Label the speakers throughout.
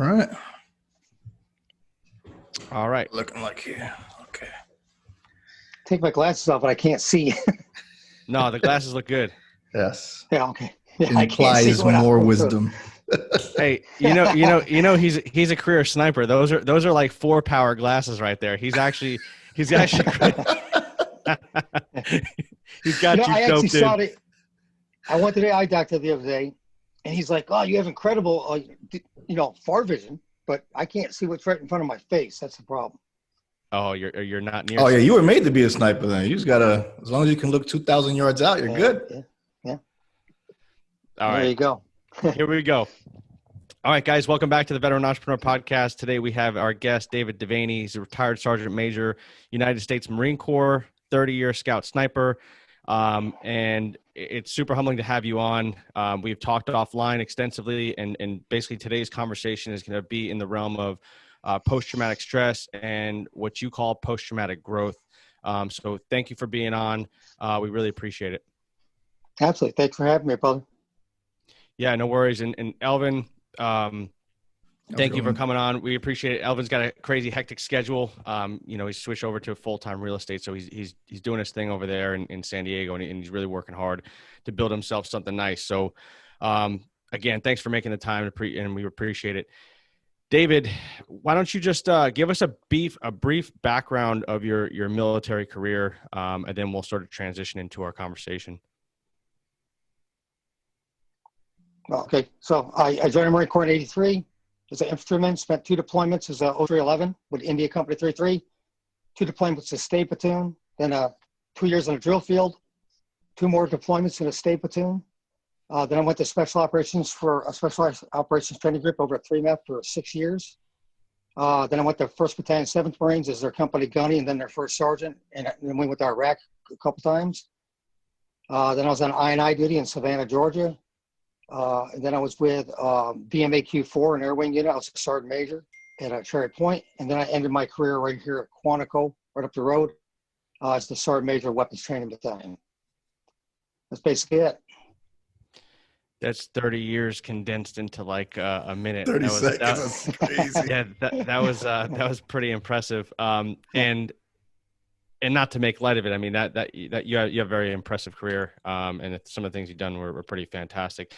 Speaker 1: All right.
Speaker 2: All right.
Speaker 1: Looking like here. Okay.
Speaker 3: Take my glasses off, but I can't see.
Speaker 2: No, the glasses look good.
Speaker 1: Yes.
Speaker 3: Yeah, okay. Yeah, I can't see
Speaker 1: Implies
Speaker 3: what I'm
Speaker 1: more
Speaker 3: doing.
Speaker 1: wisdom.
Speaker 2: Hey, he's a career sniper. Those are like 4-power glasses right there. He's actually he's got
Speaker 3: I
Speaker 2: you
Speaker 3: actually
Speaker 2: doped
Speaker 3: saw
Speaker 2: in.
Speaker 3: it. I went to the eye doctor the other day, and he's like, "Oh, you have incredible, far vision, but I can't see what's right in front of my face. That's the problem."
Speaker 2: Oh, you're not near.
Speaker 1: Oh yeah, you were made to be a sniper. Then you just gotta, as long as you can look 2,000 yards out, you're good.
Speaker 3: Yeah.
Speaker 2: All
Speaker 3: There
Speaker 2: right.
Speaker 3: you go.
Speaker 2: Here we go. All right, guys, welcome back to the Veteran Entrepreneur Podcast. Today we have our guest, David Devaney. He's a retired Sergeant Major, United States Marine Corps, 30-year Scout Sniper. And it's super humbling to have you on. We've talked offline extensively, and basically today's conversation is going to be in the realm of post-traumatic stress and what you call post-traumatic growth. So thank you for being on. We really appreciate it.
Speaker 3: Absolutely. Thanks for having me, brother.
Speaker 2: Yeah, no worries. And Elvin, thank you for coming on. We appreciate it. Elvin's got a crazy hectic schedule. He's switched over to full-time real estate. So he's doing his thing over there in San Diego, and he's really working hard to build himself something nice. So again, thanks for making the time and we appreciate it. David, why don't you just give us a brief background of your military career, and then we'll sort of transition into our conversation.
Speaker 3: Okay. So I joined the Marine Corps in 83 as an infantryman, spent 2 deployments as a 0311 with India Company 33, 2 deployments as state platoon, then 2 years in a drill field, 2 more deployments in a state platoon. Then I went to special operations for a specialized operations training group over at 3MEF for 6 years. Then I went to 1st Battalion, 7th Marines as their company gunny and then their first sergeant. And then we went to Iraq a couple times. Then I was on I&I duty in Savannah, Georgia. And then I was with VMAQ4, an air wing unit. I was a sergeant major at Cherry Point. And then I ended my career right here at Quantico, right up the road, as the sergeant major weapons training battalion. That's basically it. That's
Speaker 2: 30 years condensed into like a minute.
Speaker 1: 30 seconds. That's crazy.
Speaker 2: Yeah, that was pretty impressive. And not to make light of it, I mean that you have a very impressive career, and some of the things you've done were pretty fantastic.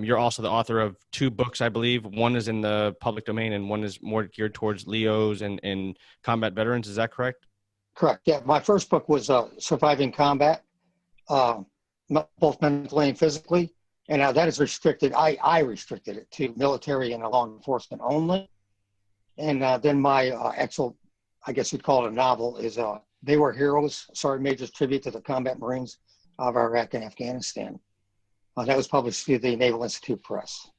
Speaker 2: You're also the author of 2 books, I believe. One is in the public domain, and one is more geared towards LEOs and combat veterans. Is that correct?
Speaker 3: Correct. Yeah, my first book was Surviving Combat, both mentally and physically, and that is restricted. I restricted it to military and law enforcement only. And then my actual, I guess you'd call it a novel, is They Were Heroes, Sergeant Major's Tribute to the Combat Marines of Iraq and Afghanistan. That was published through the Naval Institute Press.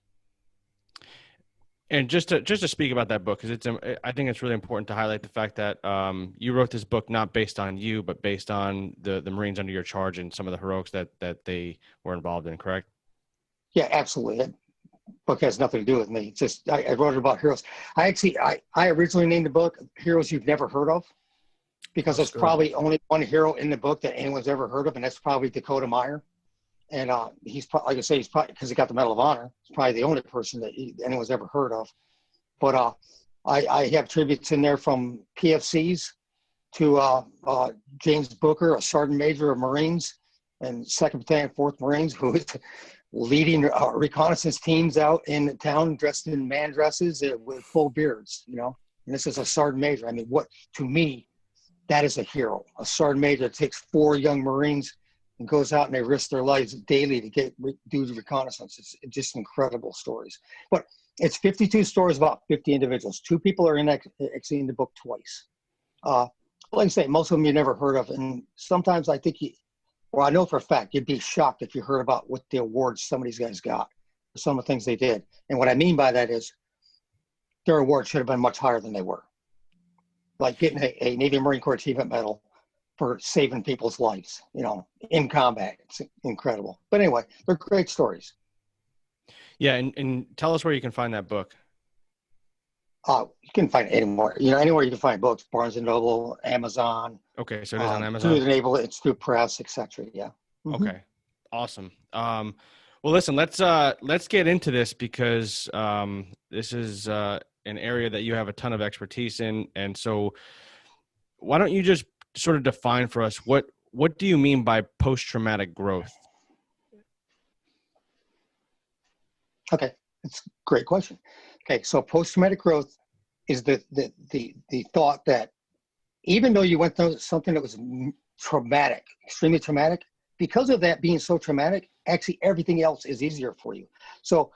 Speaker 2: And just to speak about that book, because I think it's really important to highlight the fact that you wrote this book not based on you, but based on the Marines under your charge and some of the heroics that they were involved in, correct?
Speaker 3: Yeah, absolutely. That book has nothing to do with me. It's just I wrote it about heroes. I originally named the book Heroes You've Never Heard of, because there's probably only one hero in the book that anyone's ever heard of, and that's probably Dakota Meyer. And he's probably, like I say, he's probably, because he got the Medal of Honor, he's probably the only person that anyone's ever heard of. But I have tributes in there from PFCs to James Booker, a Sergeant Major of Marines, and 2nd Battalion, 4th Marines, who is leading reconnaissance teams out in town dressed in man dresses with full beards, And this is a Sergeant Major. I mean, to me, that is a hero. A Sergeant Major that takes 4 young Marines and goes out and they risk their lives daily to do the reconnaissance. It's just incredible stories. But it's 52 stories about 50 individuals. 2 people are actually in the book twice. Like I say, most of them you never heard of. And sometimes I think I know for a fact, you'd be shocked if you heard about what the awards some of these guys got, or some of the things they did. And what I mean by that is their awards should have been much higher than they were. Like getting a Navy Marine Corps Achievement Medal for saving people's lives, in combat. It's incredible. But anyway, they're great stories.
Speaker 2: Yeah, and tell us where you can find that book.
Speaker 3: You can find it anywhere. Anywhere you can find books, Barnes & Noble, Amazon.
Speaker 2: Okay, so it is on Amazon.
Speaker 3: Through the Naval Institute Press, etc. Yeah.
Speaker 2: Mm-hmm. Okay, awesome. Well, Well, listen, let's get into this because this is an area that you have a ton of expertise in, and so why don't you just sort of define for us what do you mean by post-traumatic growth?
Speaker 3: Okay, that's a great question. Okay, so post-traumatic growth is the thought that even though you went through something that was traumatic, extremely traumatic, because of that being so traumatic, actually everything else is easier for you. So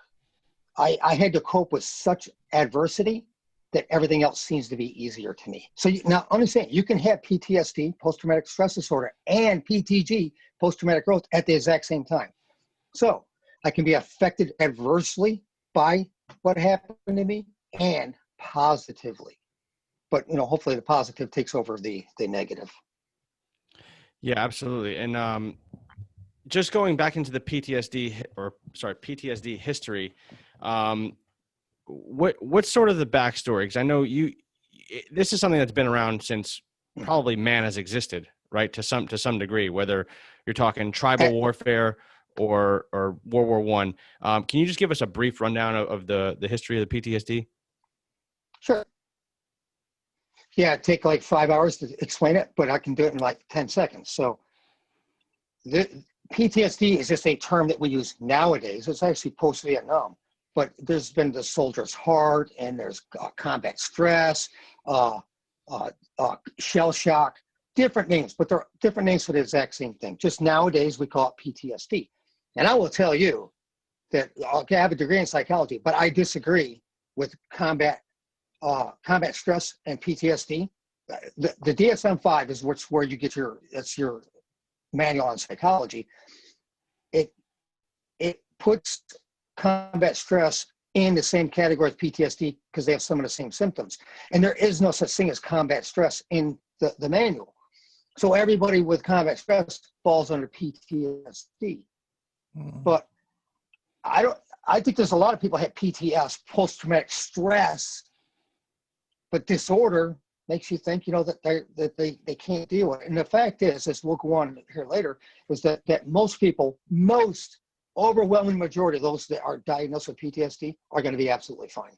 Speaker 3: I had to cope with such adversity that everything else seems to be easier to me. So now understand, you can have PTSD, post-traumatic stress disorder, and PTG, post-traumatic growth, at the exact same time. So I can be affected adversely by what happened to me and positively. But, hopefully the positive takes over the negative.
Speaker 2: Yeah, absolutely. And just going back into the PTSD history, what's sort of the backstory? Because I know this is something that's been around since probably man has existed, right? To some degree, whether you're talking tribal warfare or World War I. Can you just give us a brief rundown of the history of the PTSD?
Speaker 3: Sure. Yeah, it'd take like 5 hours to explain it, but I can do it in like 10 seconds. So the PTSD is just a term that we use nowadays. It's actually post-Vietnam, but there's been the soldier's heart, and there's combat stress, shell shock, different names, but they're different names for the exact same thing. Just nowadays we call it PTSD. And I will tell you that I have a degree in psychology, but I disagree with combat stress and PTSD. The DSM-5 is where you get your manual on psychology. It puts combat stress in the same category as PTSD because they have some of the same symptoms. And there is no such thing as combat stress in the manual. So everybody with combat stress falls under PTSD. But I think there's a lot of people have PTS, post-traumatic stress, but disorder makes you think, that they can't deal with it. And the fact is, as we'll go on here later, is that most overwhelming majority of those that are diagnosed with PTSD are going to be absolutely fine.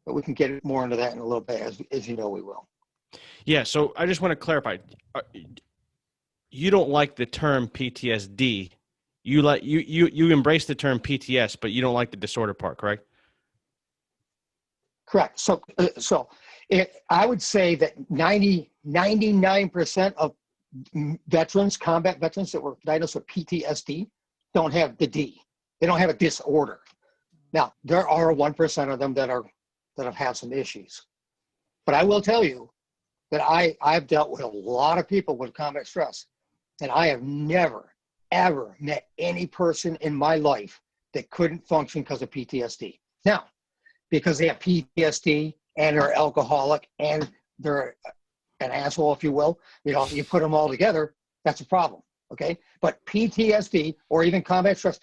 Speaker 3: But we can get more into that in a little bit, as we will.
Speaker 2: Yeah, so I just want to clarify. You don't like the term PTSD. You embrace the term PTS, but you don't like the disorder part, correct?
Speaker 3: Correct. So I would say that 99% of veterans, combat veterans that were diagnosed with PTSD don't have the D. They don't have a disorder. Now, there are 1% of them that have had some issues. But I will tell you that I've dealt with a lot of people with combat stress, and I have never, ever met any person in my life that couldn't function because of PTSD. Now, because they have PTSD and they're alcoholic and they're an asshole, if you will, you put them all together, that's a problem, okay? But PTSD or even combat stress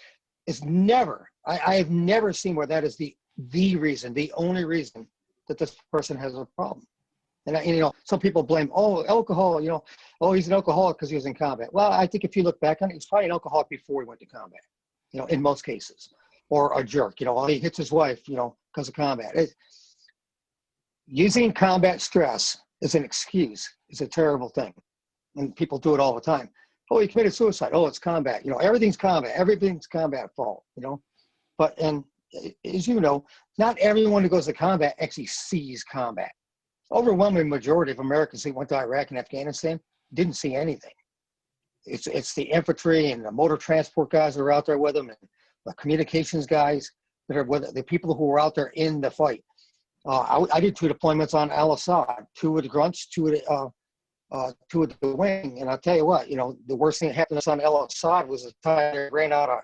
Speaker 3: is never, I have never seen where that is the reason, the only reason that this person has a problem. And some people blame, alcohol, he's an alcoholic because he was in combat. Well, I think if you look back on it, he's probably an alcoholic before he went to combat, in most cases. Or a jerk, he hits his wife, because of combat. Using combat stress as an excuse is a terrible thing. And people do it all the time. Oh, he committed suicide. Oh, it's combat. Everything's combat. Everything's combat fault, But, and as you know, not everyone who goes to combat actually sees combat. Overwhelming majority of Americans who went to Iraq and Afghanistan didn't see anything. It's the infantry and the motor transport guys that are out there with them, and the communications guys that are with the people who were out there in the fight. I did 2 deployments on Al-Assad, 2 with the grunts, 2 with the wing. And I'll tell you what, the worst thing that happened to us on Al-Assad was the time they ran out of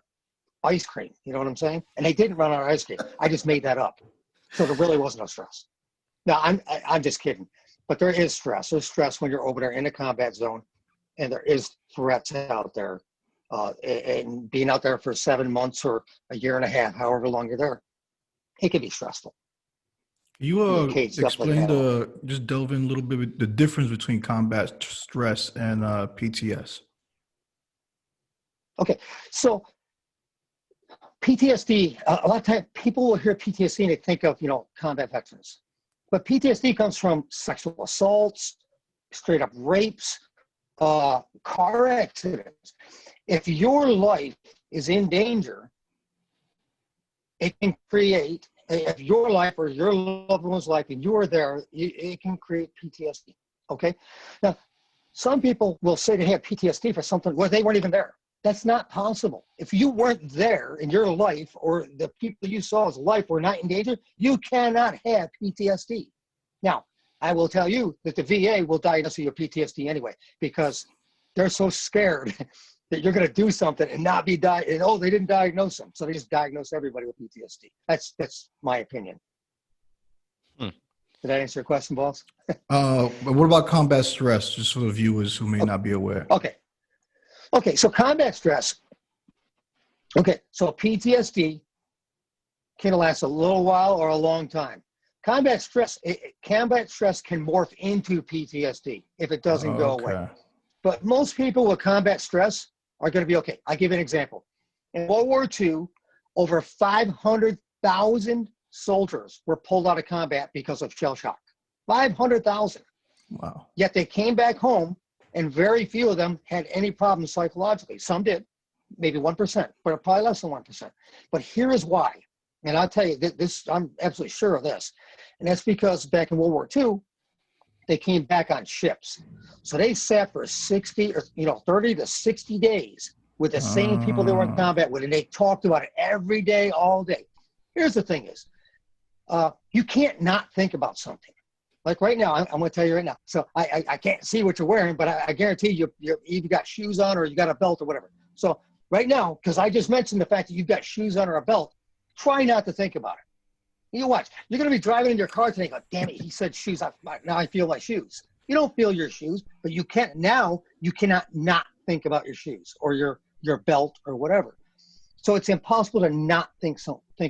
Speaker 3: ice cream. You know what I'm saying? And they didn't run out of ice cream. I just made that up. So there really was no stress. No, I'm just kidding. But there is stress. There's stress when you're over there in a combat zone, and there is threats out there. And being out there for 7 months or a year and a half, however long you're there, it can be stressful.
Speaker 1: You explain just delve in a little bit with the difference between combat stress and PTS.
Speaker 3: Okay, so PTSD, a lot of times people will hear PTSD and they think of, combat veterans. But PTSD comes from sexual assaults, straight up rapes, car accidents. If your life is in danger, it can create, if your life or your loved one's life and you are there, it can create PTSD, okay? Now, some people will say they have PTSD for something where they weren't even there. That's not possible. If you weren't there in your life or the people you saw's life were not in danger, you cannot have PTSD. Now, I will tell you that the VA will diagnose you with PTSD anyway, because they're so scared that you're going to do something and not be they didn't diagnose them, so they just diagnose everybody with PTSD. That's my opinion. Did that answer your question, boss?
Speaker 1: But what about combat stress, just for the viewers who may not be aware?
Speaker 3: Okay, so combat stress. Okay, so PTSD can last a little while or a long time. Combat stress can morph into PTSD if it doesn't go away. But most people with combat stress are going to be okay. I'll give you an example. In World War II, over 500,000 soldiers were pulled out of combat because of shell shock. 500,000.
Speaker 1: Wow. Yet
Speaker 3: they came back home, and very few of them had any problems psychologically. Some did, maybe 1%, but probably less than 1%. But here is why. And I'll tell you, this, I'm absolutely sure of this. And that's because back in World War II, they came back on ships. So they sat for 30 to 60 days with the same people they were in combat with, and they talked about it every day, all day. Here's the thing is, you can't not think about something. Like right now, I'm going to tell you right now. So I can't see what you're wearing, but I guarantee you've got shoes on or you got a belt or whatever. So right now, because I just mentioned the fact that you've got shoes on or a belt, try not to think about it. You watch. You're going to be driving in your car today. Go, damn it! He said shoes. Now I feel my shoes. You don't feel your shoes, but you can't now. You cannot not think about your shoes or your belt or whatever. So it's impossible to not think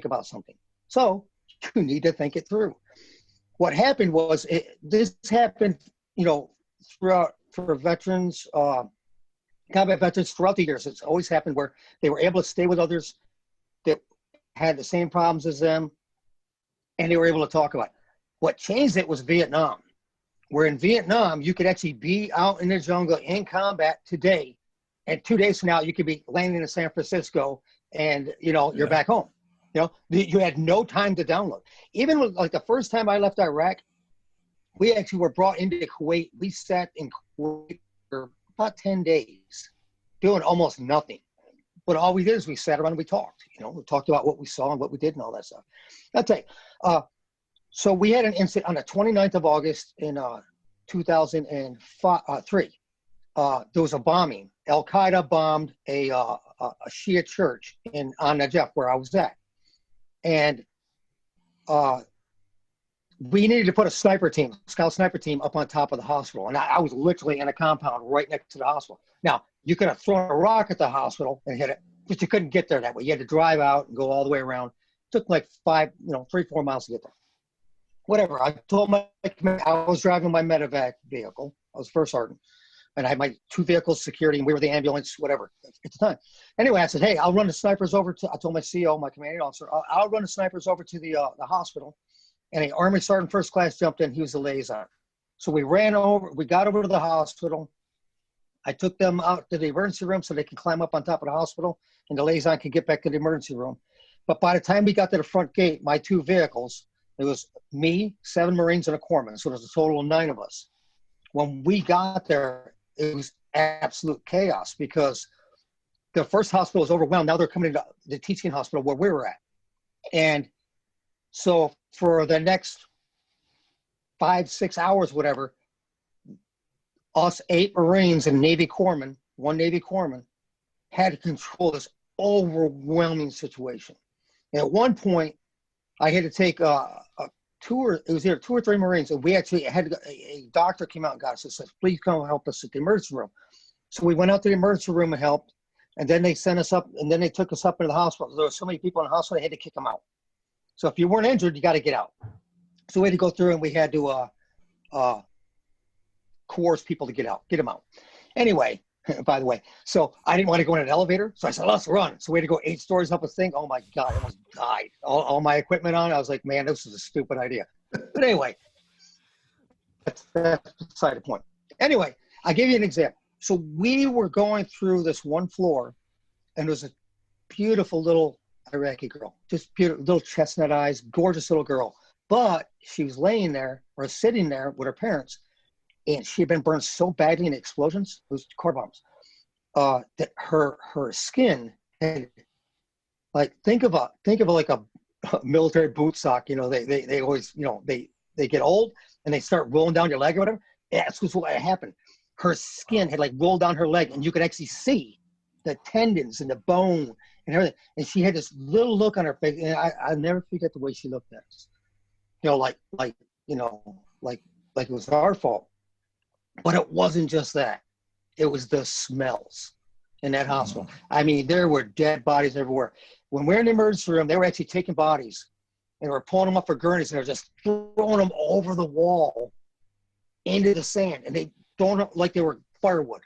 Speaker 3: about something. So you need to think it through. What happened was this happened, throughout for veterans, combat veterans throughout the years. It's always happened where they were able to stay with others that had the same problems as them, and they were able to talk about it. What changed it was Vietnam, where in Vietnam, you could actually be out in the jungle in combat today, and 2 days from now, you could be landing in San Francisco, and, you're back home. You had no time to download. Even like the first time I left Iraq, we actually were brought into Kuwait. We sat in Kuwait for about 10 days, doing almost nothing. But all we did is we sat around and we talked. We talked about what we saw and what we did and all that stuff. I'll tell you. So we had an incident on the 29th of August in 2003. There was a bombing. Al Qaeda bombed a Shia church on Najaf, where I was at, and we needed to put a scout sniper team, up on top of the hospital, and I was literally in a compound right next to the hospital. Now, you could have thrown a rock at the hospital and hit it, but you couldn't get there that way. You had to drive out and go all the way around. It took like 3-4 miles to get there. Whatever. I told I was driving my medevac vehicle. I was first sergeant, and I had my 2 vehicles, security, and we were the ambulance, whatever, at the time. Anyway, I said, hey, I'll run the snipers over to, I told my CO, my commanding officer, I'll run the snipers over to the hospital. And an Army Sergeant First Class jumped in. He was the liaison. So we got over to the hospital. I took them out to the emergency room so they could climb up on top of the hospital, and the liaison could get back to the emergency room. But by the time we got to the front gate, my 2 vehicles, it was me, 7 Marines, and a corpsman. So there was a total of 9 of us. When we got there, it was absolute chaos because the first hospital was overwhelmed. Now they're coming to the teaching hospital where we were at. And so for the next 5-6 hours, whatever, us 8 Marines and Navy corpsman, 1 Navy corpsman, had to control this overwhelming situation. And at one point, I had to take a tour. It was either 2 or 3 Marines, and we actually had a doctor came out and got us and said, please come help us at the emergency room. So we went out to the emergency room and helped, and then they sent us up, and then they took us up into the hospital. There were so many people in the hospital, they had to kick them out. So if you weren't injured, you got to get out. So we had to go through, and we had to coerce people to get them out. Anyway, by the way. So I didn't want to go in an elevator. So I said, let's run. So we had to go 8 stories up a thing. Oh my God, I almost died. All my equipment on. I was like, man, this is a stupid idea. But anyway, that's beside the point. Anyway, I'll give you an example. So we were going through this one floor, and there was a beautiful little Iraqi girl, just beautiful, little chestnut eyes, gorgeous little girl. But she was laying there or sitting there with her parents, and she had been burned so badly in the explosions, those car bombs, that her skin had, like, think of like a military boot sock. You know, they always, you know, they get old and they start rolling down your leg or whatever. That's what happened. Her skin had like rolled down her leg, and you could actually see the tendons and the bone and everything. And she had this little look on her face, and I'll never forget the way she looked at us. You know, like it was our fault. But it wasn't just that. It was the smells in that hospital. I mean, there were dead bodies everywhere. When we're in the emergency room, they were actually taking bodies and were pulling them up for gurneys, and they're just throwing them over the wall into the sand, and they throwing them like they were firewood.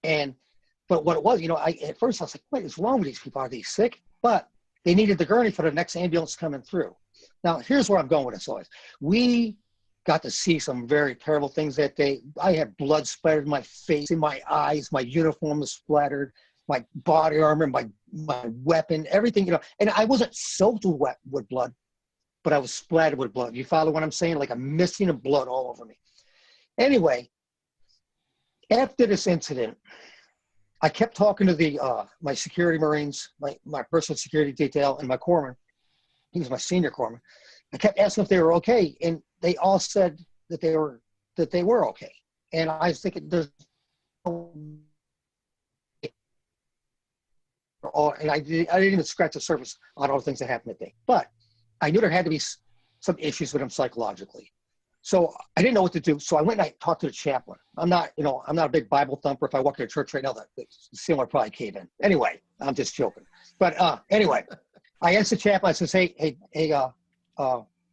Speaker 3: But what it was, you know, at first I was like, what is wrong with these people? Are they sick? But they needed the gurney for the next ambulance coming through. Now, here's where I'm going with this always. We got to see some very terrible things that day. I had blood splattered in my face, in my eyes, my uniform was splattered, my body armor, my weapon, everything, you know. And I wasn't soaked with blood, but I was splattered with blood. You follow what I'm saying? Like a misting of blood all over me. Anyway, after this incident, I kept talking to my security Marines, my personal security detail, and my corpsman. He was my senior corpsman. I kept asking if they were okay, and they all said that they were okay. And I was thinking, and I didn't even scratch the surface on all the things that happened that day. But I knew there had to be some issues with him psychologically. So I didn't know what to do. So I went and I talked to the chaplain. I'm not a big Bible thumper. If I walk to a church right now, the ceiling would probably cave in. Anyway, I'm just joking. But anyway, I asked the chaplain. I says, hey,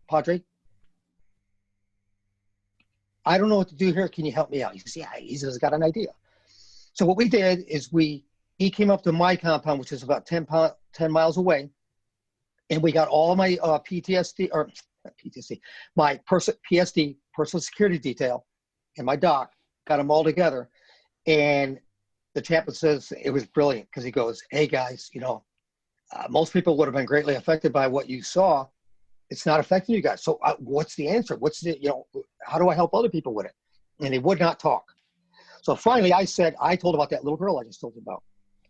Speaker 3: Padre, I don't know what to do here. Can you help me out? He says, yeah. He says, I got an idea. So what we did is he came up to my compound, which is about 10 miles away, and we got all my my PSD, personal security detail, and my doc, got them all together. And the chaplain says it was brilliant because he goes, hey guys, you know, most people would have been greatly affected by what you saw. It's not affecting you guys. So what's the answer? What's the, you know, how do I help other people with it? And he would not talk. So finally I told about that little girl I just told you about.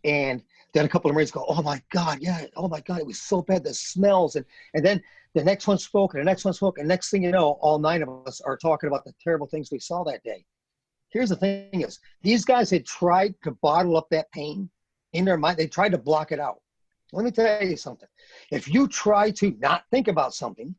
Speaker 3: And then a couple of Marines go, oh my God, yeah, oh my God, it was so bad, the smells. And then the next one spoke, and the next one spoke, and next thing you know, all 9 of us are talking about the terrible things we saw that day. Here's the thing is, these guys had tried to bottle up that pain in their mind. They tried to block it out. Let me tell you something. If you try to not think about something,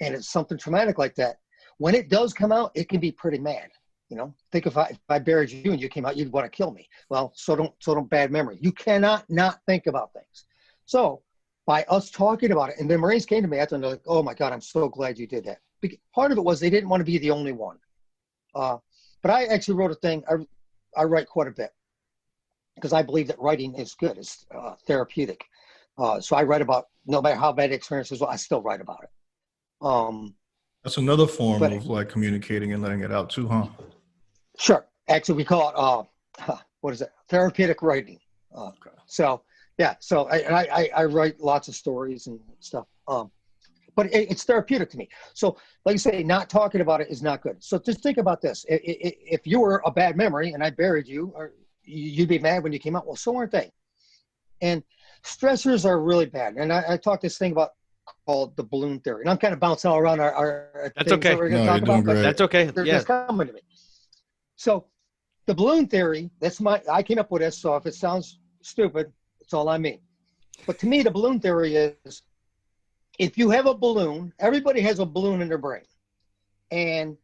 Speaker 3: and it's something traumatic like that, when it does come out, it can be pretty mad. You know, think if I buried you and you came out, you'd want to kill me. Well, so don't bad memory. You cannot not think about things. So by us talking about it, and the Marines came to me after and they're like, oh my God, I'm so glad you did that. Part of it was they didn't want to be the only one. But I actually wrote a thing. I write quite a bit because I believe that writing is good. It's therapeutic. So I write about, no matter how bad the experience is, I still write about it.
Speaker 1: That's another form of like communicating and letting it out too, huh?
Speaker 3: Sure. Actually, we call it, what is it? Therapeutic writing. Okay. So, yeah. So I write lots of stories and stuff. But it's therapeutic to me. So, like you say, not talking about it is not good. So just think about this. If you were a bad memory and I buried you, or you'd be mad when you came out. Well, so aren't they? And stressors are really bad. And I talked this thing about called the balloon theory. And I'm kind of bouncing all around our
Speaker 2: That's okay.
Speaker 3: That we're going to talk about.
Speaker 2: Great. That's okay.
Speaker 3: They're just coming to me. So the balloon theory, I came up with this. So if it sounds stupid, that's all I mean. But to me, the balloon theory is, if you have a balloon, everybody has a balloon in their brain, and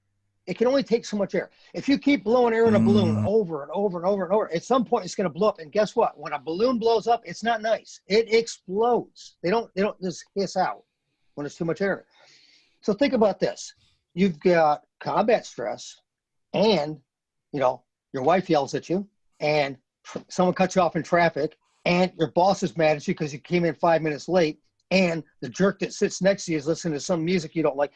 Speaker 3: it can only take so much air. If you keep blowing air in a balloon over and over and over and over, at some point it's going to blow up. And guess what? When a balloon blows up, it's not nice. It explodes. They don't just hiss out when there's too much air. So think about this. You've got combat stress, and, you know, your wife yells at you, and someone cuts you off in traffic, and your boss is mad at you because you came in 5 minutes late, and the jerk that sits next to you is listening to some music you don't like.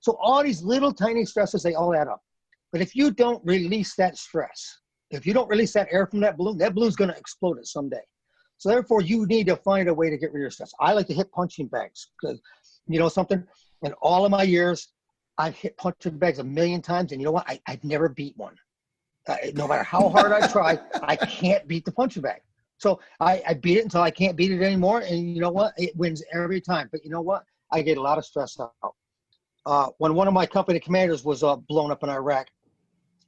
Speaker 3: So all these little tiny stresses, they all add up. But if you don't release that stress, if you don't release that air from that balloon's going to explode it someday. So therefore, you need to find a way to get rid of your stress. I like to hit punching bags because, you know something, in all of my years, I've hit punching bags 1,000,000 times, and you know what? I've never beat one. No matter how hard I try, I can't beat the punching bag. So I beat it until I can't beat it anymore, and you know what? It wins every time. But you know what? I get a lot of stress out. When one of my company commanders was blown up in Iraq,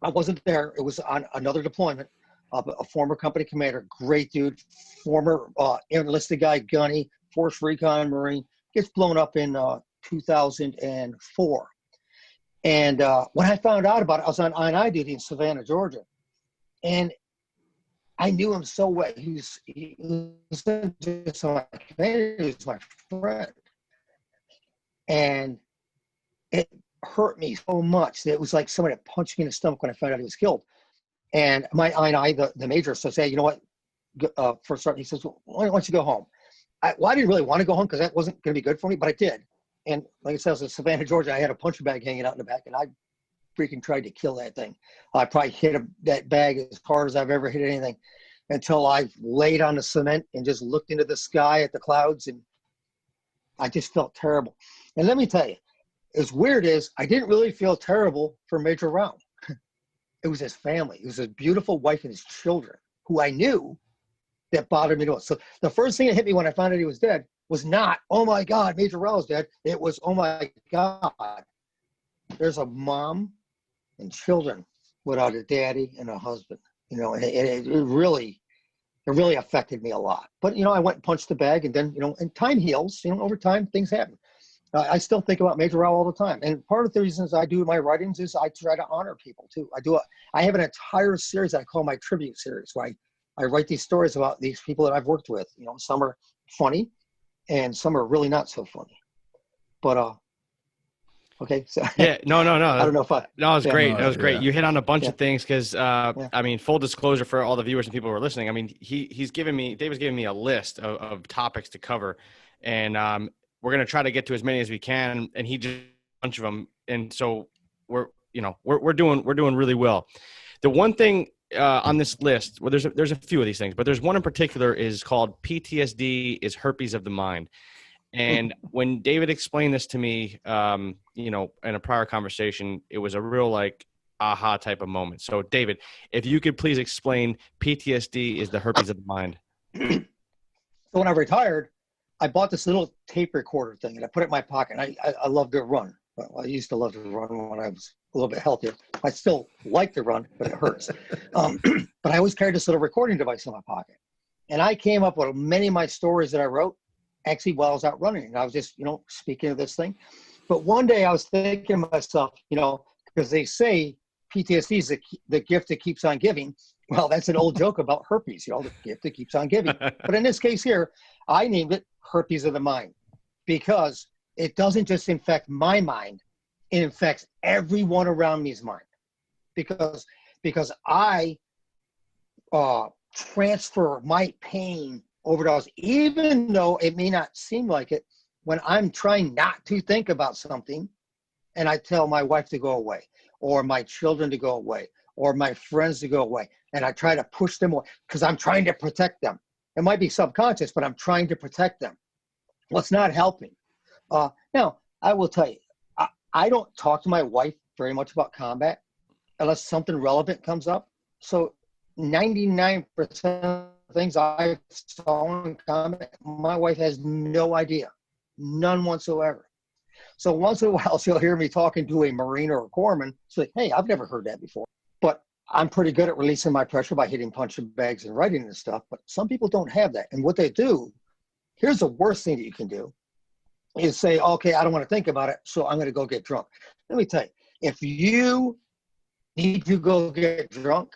Speaker 3: I wasn't there. It was on another deployment. A former company commander, great dude, former enlisted guy, gunny, Force Recon Marine, gets blown up in 2004. And when I found out about it, I was on I&I duty in Savannah, Georgia. And I knew him so well. He was just my commander, he was my friend. And it hurt me so much that it was like somebody punched me in the stomach when I found out he was killed. And my I&I, the major, says, hey, you know what? For starting, he says, well, why don't you go home? I didn't really want to go home because that wasn't going to be good for me, but I did. And like I said, I was in Savannah, Georgia. I had a punching bag hanging out in the back, and I freaking tried to kill that thing. I probably hit that bag as hard as I've ever hit anything until I laid on the cement and just looked into the sky at the clouds, and I just felt terrible. And let me tell you, as weird as I didn't really feel terrible for Major Round. It was his family. It was his beautiful wife and his children, who I knew, that bothered me the most. So the first thing that hit me when I found out he was dead was not, oh my God, Major Raoul's dead. It was, oh my God, there's a mom and children without a daddy and a husband. You know, and it really affected me a lot. But, you know, I went and punched the bag, and then, you know, and time heals. You know, over time, things happen. I still think about Major Raoul all the time. And part of the reasons I do my writings is I try to honor people too. I have an entire series that I call my tribute series, where I write these stories about these people that I've worked with. You know, some are funny and some are really not so funny. But, okay. So
Speaker 2: yeah, no.
Speaker 3: I don't know if
Speaker 2: No, it was great. That was great.
Speaker 1: Yeah.
Speaker 2: You hit on a bunch of things because, I mean, full disclosure for all the viewers and people who are listening. I mean, David's giving me a list of topics to cover, and we're going to try to get to as many as we can. And he just a bunch of them. And so we're doing really well. The one thing on this list, well, there's a few of these things, but there's one in particular is called PTSD is herpes of the mind. And when David explained this to me, you know, in a prior conversation, it was a real like aha type of moment. So David, if you could please explain PTSD is the herpes of the mind.
Speaker 3: So when I retired, I bought this little tape recorder thing, and I put it in my pocket. I love to run. Well, I used to love to run when I was a little bit healthier. I still like to run, but it hurts. But I always carried this little recording device in my pocket. And I came up with many of my stories that I wrote actually while I was out running. And I was just, you know, speaking of this thing. But one day I was thinking to myself, you know, because they say PTSD is the gift that keeps on giving. Well, that's an old joke about herpes, you know, the gift that keeps on giving. But in this case here, I named it herpes of the mind because it doesn't just infect my mind, it infects everyone around me's mind. Because I transfer my pain over to others, even though it may not seem like it, when I'm trying not to think about something and I tell my wife to go away, or my children to go away, or my friends to go away, and I try to push them away because I'm trying to protect them. It might be subconscious, but I'm trying to protect them. Well, it's not helping. Now, I will tell you, I don't talk to my wife very much about combat unless something relevant comes up. So 99% of things I saw in combat, my wife has no idea, none whatsoever. So once in a while, she'll hear me talking to a Marine or a corpsman. She's like, hey, I've never heard that before. But I'm pretty good at releasing my pressure by hitting punching bags and writing and stuff. But some people don't have that. And what they do, here's the worst thing that you can do, is say, okay, I don't want to think about it, so I'm going to go get drunk. Let me tell you, if you need to go get drunk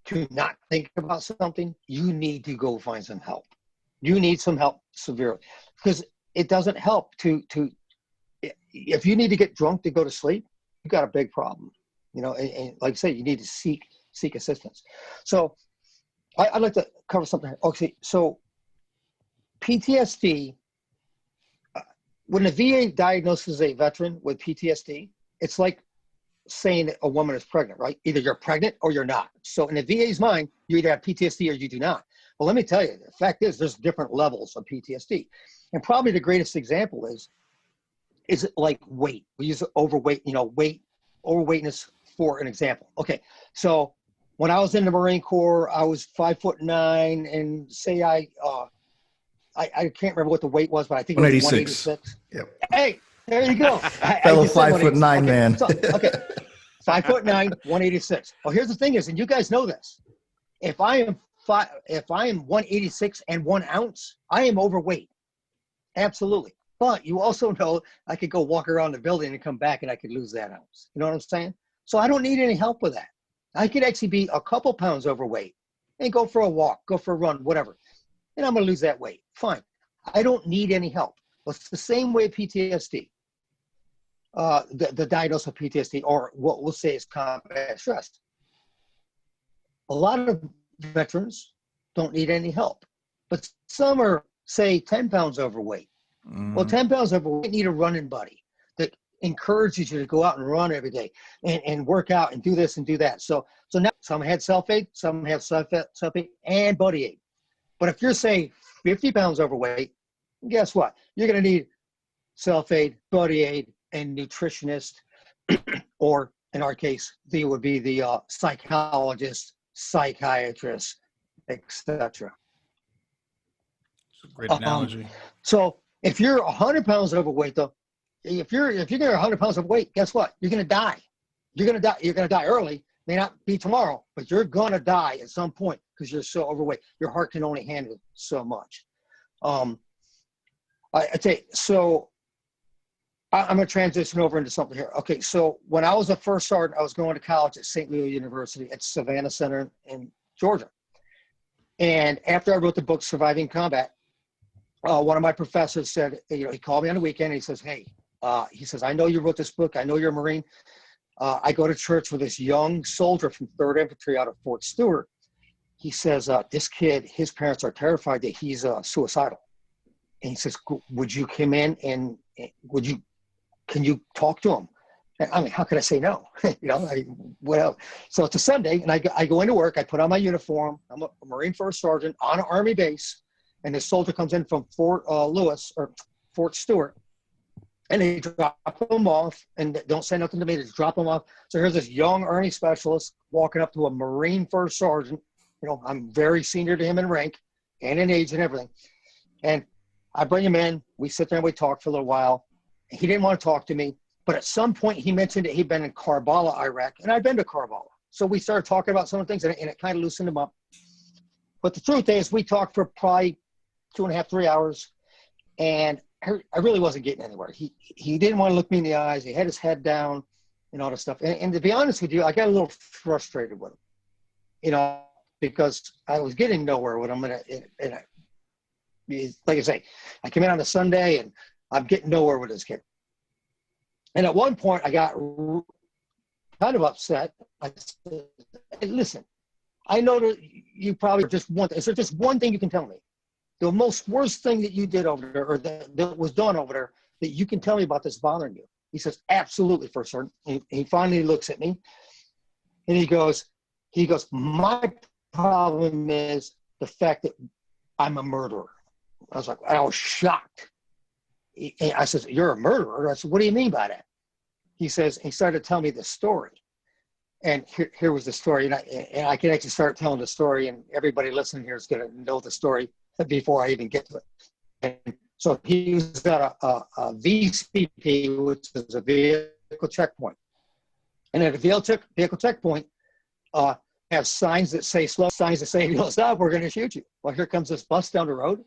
Speaker 3: to not think about something, you need to go find some help. You need some help severely, because it doesn't help to if you need to get drunk to go to sleep, you got a big problem. You know, and like I say, you need to seek seek assistance. So I'd like to cover something. Okay, so PTSD, when the VA diagnoses a veteran with PTSD, it's like saying that a woman is pregnant, right? Either you're pregnant or you're not. So in the VA's mind, you either have PTSD or you do not. Well, let me tell you, the fact is there's different levels of PTSD. And probably the greatest example is it like weight? We use overweight, overweightness for an example. Okay, so when I was in the Marine Corps, I was 5'9", and say I can't remember what the weight was, but I think it was 186.
Speaker 1: Yep.
Speaker 3: Hey, there you go.
Speaker 1: Fellow 5'9" man.
Speaker 3: So, okay, 5'9", 186. Well, here's the thing is, and you guys know this, if I am 186 and 1 ounce, I am overweight. Absolutely. But you also know I could go walk around the building and come back and I could lose that ounce. You know what I'm saying? So I don't need any help with that. I could actually be a couple pounds overweight and go for a walk, go for a run, whatever. And I'm going to lose that weight. Fine. I don't need any help. Well, it's the same way PTSD, the diagnosis of PTSD, or what we'll say is combat stress. A lot of veterans don't need any help, but some are, say, 10 pounds overweight. Well, 10 pounds overweight need a running buddy that encourages you to go out and run every day and work out and do this and do that. So now some had self-aid, some have self-aid and buddy aid. But if you're, say, 50 pounds overweight, guess what? You're going to need self-aid, buddy aid, and nutritionist, or in our case, they would be the psychologist, psychiatrist, etc.
Speaker 1: Great analogy.
Speaker 3: So if you're 100 pounds overweight, though, if you're 100 pounds overweight, guess what? You're going to die. You're going to die. You're going to die early. May not be tomorrow, but you're going to die at some point because you're so overweight. Your heart can only handle so much. I'd say, so I'm going to transition over into something here. Okay, so when I was a first sergeant, I was going to college at St. Louis University at Savannah Center in Georgia. And after I wrote the book, Surviving Combat, one of my professors said, he called me on the weekend and he says, hey, he says, I know you wrote this book. I know you're a Marine. I go to church with this young soldier from 3rd Infantry out of Fort Stewart. He says, this kid, his parents are terrified that he's suicidal. And he says, would you come in and can you talk to him? I mean, how could I say no? Well, so it's a Sunday and I go into work. I put on my uniform. I'm a Marine First Sergeant on an Army base. And this soldier comes in from Fort Lewis or Fort Stewart. And they drop him off and don't say nothing to me. They just drop him off. So here's this young Army specialist walking up to a Marine First Sergeant. I'm very senior to him in rank and in age and everything. And I bring him in. We sit there and we talk for a little while. He didn't want to talk to me. But at some point, he mentioned that he'd been in Karbala, Iraq. And I'd been to Karbala. So we started talking about some of the things, and it kind of loosened him up. But the truth is, we talked for probably 2.5, 3 hours. And I really wasn't getting anywhere. He didn't want to look me in the eyes. He had his head down and all this stuff. And to be honest with you, I got a little frustrated with him, because I was getting nowhere with him. And like I say, I came in on a Sunday and I'm getting nowhere with this kid. And at one point I got kind of upset. I said, hey, listen, I know that you probably just want, is there just one thing you can tell me? The most worst thing that you did over there, or that was done over there, that you can tell me about this bothering you? He says, absolutely, First Sergeant. He finally looks at me and he goes, my problem is the fact that I'm a murderer. I was shocked. I said, you're a murderer? I said, what do you mean by that? He says, he started to tell me the story. And here was the story. And I can actually start telling the story, and everybody listening here is going to know the story before I even get to it. And so he was at a VCP, which is a vehicle checkpoint. And at a vehicle checkpoint, have signs that say slow, signs that say, you'll stop, we're going to shoot you. Well, here comes this bus down the road.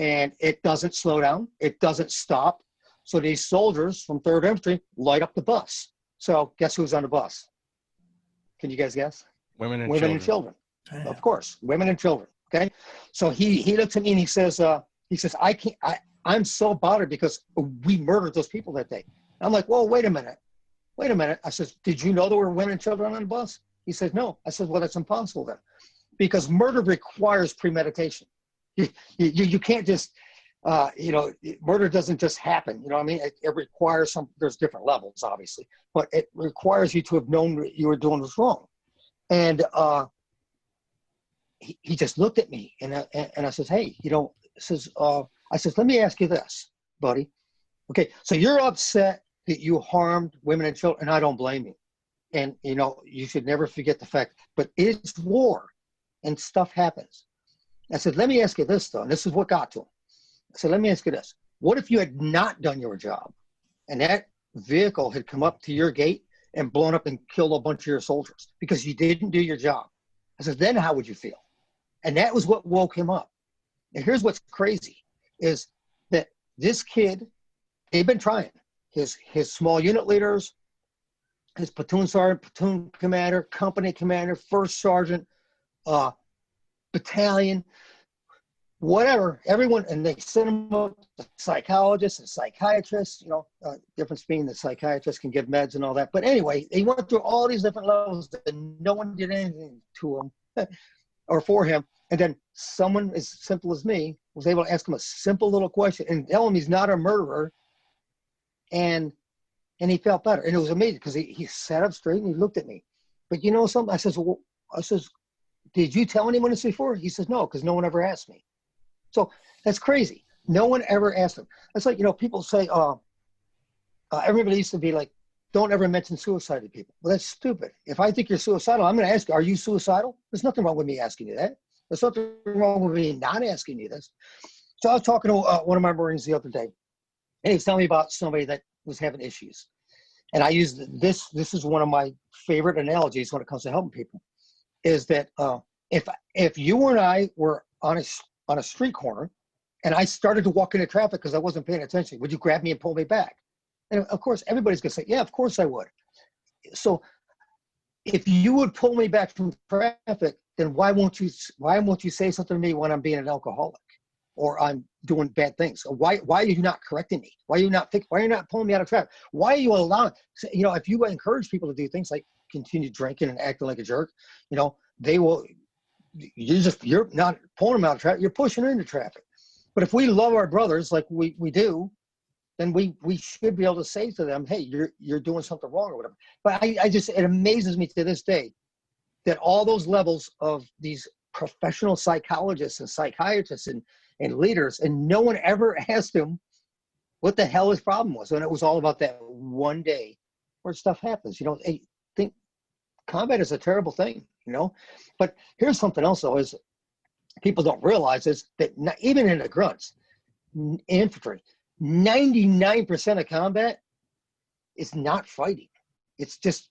Speaker 3: And it doesn't slow down. It doesn't stop. So these soldiers from 3rd Infantry light up the bus. So guess who's on the bus? Can you guys guess?
Speaker 2: Women and
Speaker 3: children. Of course, women and children. Okay. So he looks at me and he says, I'm so bothered because we murdered those people that day. I'm like, well, wait a minute. I says, did you know there were women and children on the bus? He said, no. I said, well, that's impossible then, because murder requires premeditation. You can't just, murder doesn't just happen. You know what I mean? It requires there's different levels, obviously, but it requires you to have known what you were doing was wrong. And he just looked at me, and I says, hey, I says, let me ask you this, buddy. Okay, so you're upset that you harmed women and children, and I don't blame you. And, you should never forget the fact, but it's war and stuff happens. I said, let me ask you this, though, and this is what got to him. I said, let me ask you this. What if you had not done your job and that vehicle had come up to your gate and blown up and killed a bunch of your soldiers because you didn't do your job? I said, then how would you feel? And that was what woke him up. And here's what's crazy is that this kid, they've been trying. His small unit leaders, his platoon sergeant, platoon commander, company commander, first sergeant, battalion, whatever, everyone, and they sent him up to psychologists and psychiatrists, difference being that psychiatrists can give meds and all that. But anyway, he went through all these different levels and no one did anything to him or for him. And then someone as simple as me was able to ask him a simple little question and tell him he's not a murderer. And he felt better. And it was amazing because he sat up straight and he looked at me. But you know something? I says, did you tell anyone this before? He says, no, because no one ever asked me. So that's crazy. No one ever asked him. It's like, people say, everybody used to be like, don't ever mention suicide to people. Well, that's stupid. If I think you're suicidal, I'm going to ask you, are you suicidal? There's nothing wrong with me asking you that. There's nothing wrong with me not asking you this. So I was talking to one of my Marines the other day, and he was telling me about somebody that was having issues. And I used this is one of my favorite analogies when it comes to helping people, is that if you and I were on a street corner and I started to walk into traffic because I wasn't paying attention, would you grab me and pull me back? And of course, everybody's going to say, yeah, of course I would. So if you would pull me back from traffic, then why won't you say something to me when I'm being an alcoholic or I'm doing bad things? Why are you not correcting me? Why are you not pulling me out of traffic? Why are you allowing, if you encourage people to do things like continue drinking and acting like a jerk, they will, you're not pulling them out of traffic, you're pushing them into traffic. But if we love our brothers like we do, then we should be able to say to them, hey, you're doing something wrong or whatever. But it amazes me to this day that all those levels of these professional psychologists and psychiatrists and leaders, and no one ever asked him what the hell his problem was. And it was all about that one day where stuff happens. I think combat is a terrible thing, But here's something else, though, is people don't realize is that even in the grunts, infantry, 99% of combat is not fighting. It's just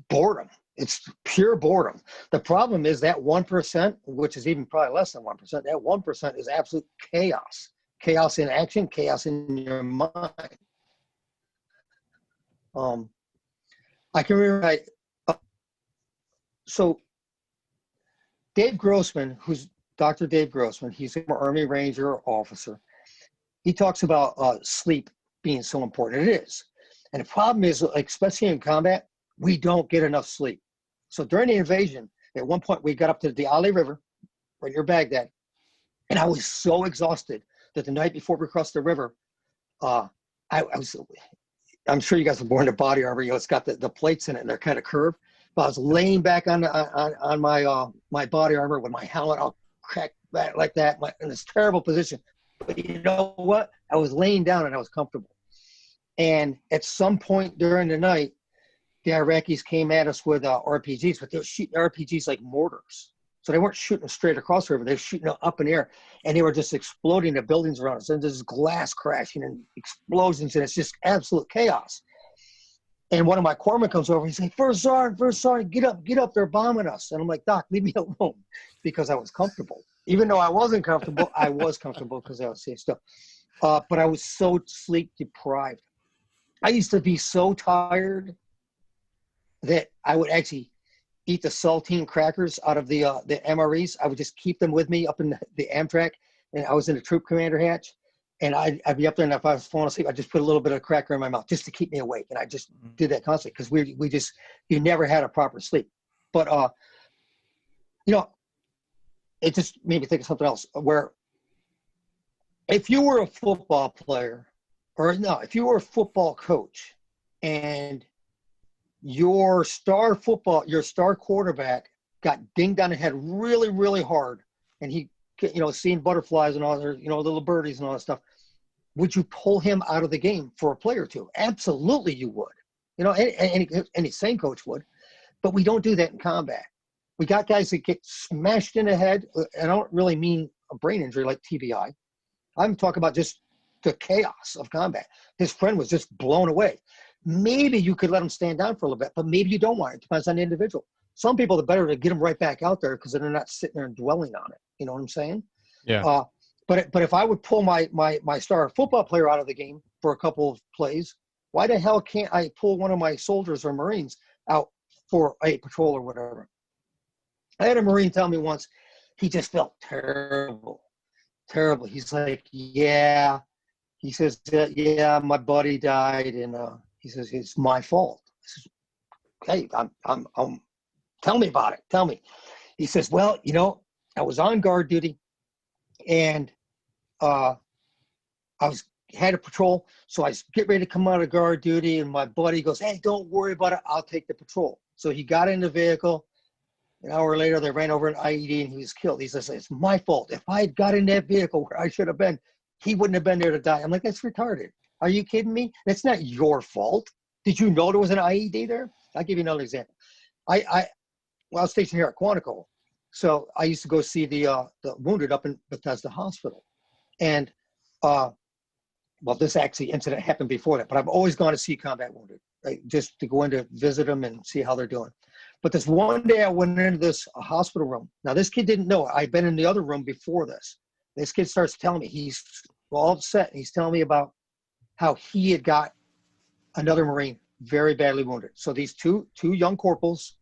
Speaker 3: boredom. It's pure boredom. The problem is that 1%, which is even probably less than 1%, that 1% is absolute chaos. Chaos in action, chaos in your mind. I can remember, so Dave Grossman, who's Dr. Dave Grossman, he's an Army Ranger officer. He talks about sleep being so important. It is. And the problem is, especially in combat, we don't get enough sleep. So during the invasion, at one point we got up to the Ali River, right near Baghdad, and I was so exhausted that the night before we crossed the river, I'm sure you guys were born to body armor. It's got the plates in it, and they're kind of curved. But I was laying back on my body armor with my helmet all cracked back like that, in this terrible position. But you know what? I was laying down and I was comfortable. And at some point during the night, the Iraqis came at us with RPGs, but they were shooting RPGs like mortars. So they weren't shooting straight across the river. They were shooting up in the air, and they were just exploding the buildings around us. And there's glass crashing and explosions, and it's just absolute chaos. And one of my corpsmen comes over. He's like, First Sergeant, get up. They're bombing us. And I'm like, Doc, leave me alone, because I was comfortable. Even though I wasn't comfortable, I was comfortable because I was seeing stuff. But I was so sleep deprived. I used to be so tired that I would actually eat the saltine crackers out of the MREs. I would just keep them with me up in the Amtrak, and I was in the troop commander hatch, and I'd be up there, and if I was falling asleep, I'd just put a little bit of cracker in my mouth just to keep me awake, and I just did that constantly because you never had a proper sleep. But, it just made me think of something else where if you were a football player if you were a football coach and your star quarterback got dinged on the head really, really hard and he, seeing butterflies and all their, little birdies and all that stuff, would you pull him out of the game for a play or two? Absolutely you would. Any sane coach would. But we don't do that in combat. We got guys that get smashed in the head. I don't really mean a brain injury like TBI. I'm talking about just the chaos of combat. His friend was just blown away. Maybe you could let him stand down for a little bit, but maybe you don't want it. It depends on the individual. Some people, the better to get them right back out there because they're not sitting there and dwelling on it. You know what I'm saying?
Speaker 2: Yeah.
Speaker 3: But if I would pull my star football player out of the game for a couple of plays, why the hell can't I pull one of my soldiers or Marines out for a patrol or whatever? I had a Marine tell me once he just felt terrible. He's like, yeah. He says, yeah, my buddy died, and he says it's my fault. I says, hey, I'm tell me about it. Tell me. He says, well, I was on guard duty, and I had a patrol, so I get ready to come out of guard duty, and my buddy goes, hey, don't worry about it. I'll take the patrol. So he got in the vehicle. An hour later, they ran over an IED, and he was killed. He says, it's my fault. If I had got in that vehicle where I should have been, he wouldn't have been there to die. I'm like, that's retarded. Are you kidding me? That's not your fault. Did you know there was an IED there? I'll give you another example. I was stationed here at Quantico, so I used to go see the wounded up in Bethesda Hospital. And, this actually incident happened before that, but I've always gone to see combat wounded, right? Just to go in to visit them and see how they're doing. But this one day I went into this hospital room. Now, this kid didn't know it. I'd been in the other room before this. This kid starts telling me he's all upset. And he's telling me about how he had got another Marine very badly wounded. So these two young corporals,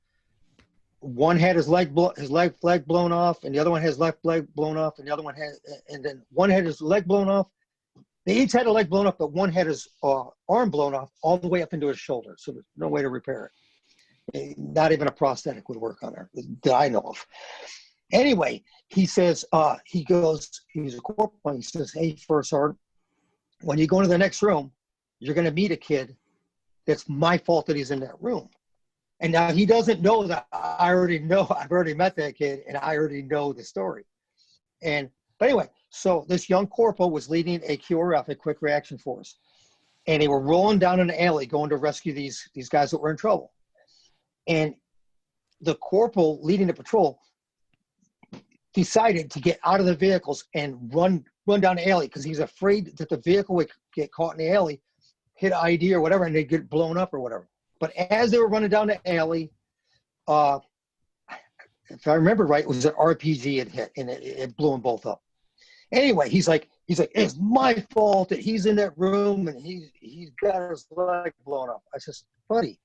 Speaker 3: one had his leg blown off, and the other one had his left leg blown off, and the other one and then one had his leg blown off. They each had a leg blown off, but one had his arm blown off all the way up into his shoulder. So there's no way to repair it. Not even a prosthetic would work on her that I know of. Anyway, he says, he was a corporal, and he says, hey, First Sergeant, when you go into the next room, you're going to meet a kid that's my fault that he's in that room. And now he doesn't know that I've already met that kid, and I already know the story. But anyway, so this young corporal was leading a QRF, a quick reaction force. And they were rolling down an alley going to rescue these guys that were in trouble. And the corporal leading the patrol decided to get out of the vehicles and run down the alley because he's afraid that the vehicle would get caught in the alley, hit ID or whatever, and they'd get blown up or whatever. But as they were running down the alley, if I remember right, it was an RPG it hit, and it blew them both up. Anyway, he's like, it's my fault that he's in that room and he's got his leg blown up. I says, buddy,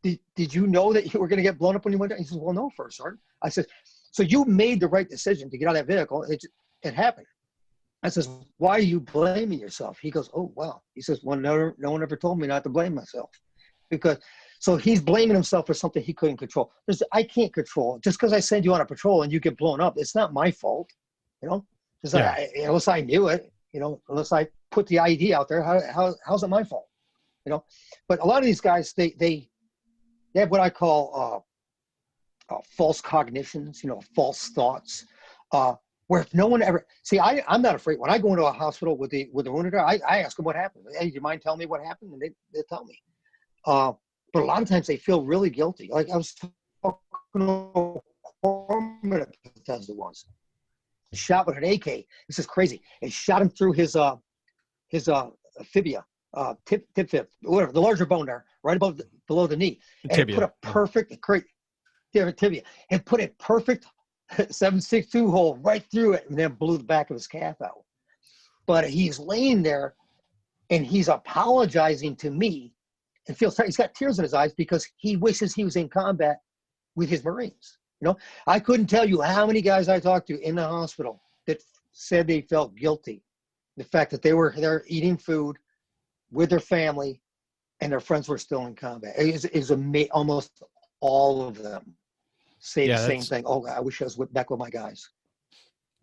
Speaker 3: did you know that you were going to get blown up when you went down? He says, well, no, First Sergeant. I said, so you made the right decision to get out of that vehicle. It happened. I says, why are you blaming yourself? He goes, oh, wow. He says, well, no one ever told me not to blame myself. So he's blaming himself for something he couldn't control. I can't control. Just because I send you on a patrol and you get blown up, it's not my fault, unless I knew it, unless I put the ID out there, how's it my fault? But a lot of these guys, they have what I call false cognitions, false thoughts, where if no one ever I'm not afraid. When I go into a hospital with the wounded, I ask them what happened. Hey, do you mind telling me what happened? And they tell me. But a lot of times they feel really guilty. Like I was talking to a corpsman at Bethesda once. Shot with an AK. This is crazy. It shot him through his fibia, tip fib, whatever, the larger bone there, right below the knee. And tibia. It put a perfect tibia. It put a perfect 7.62 hole right through it, and then blew the back of his calf out. But he's laying there, and he's apologizing to me, and feels he's got tears in his eyes because he wishes he was in combat with his Marines. I couldn't tell you how many guys I talked to in the hospital that said they felt guilty. The fact that they're eating food with their family and their friends were still in combat. It was almost all of them say
Speaker 2: Yeah,
Speaker 3: the same thing. Oh, I wish I was back with my guys.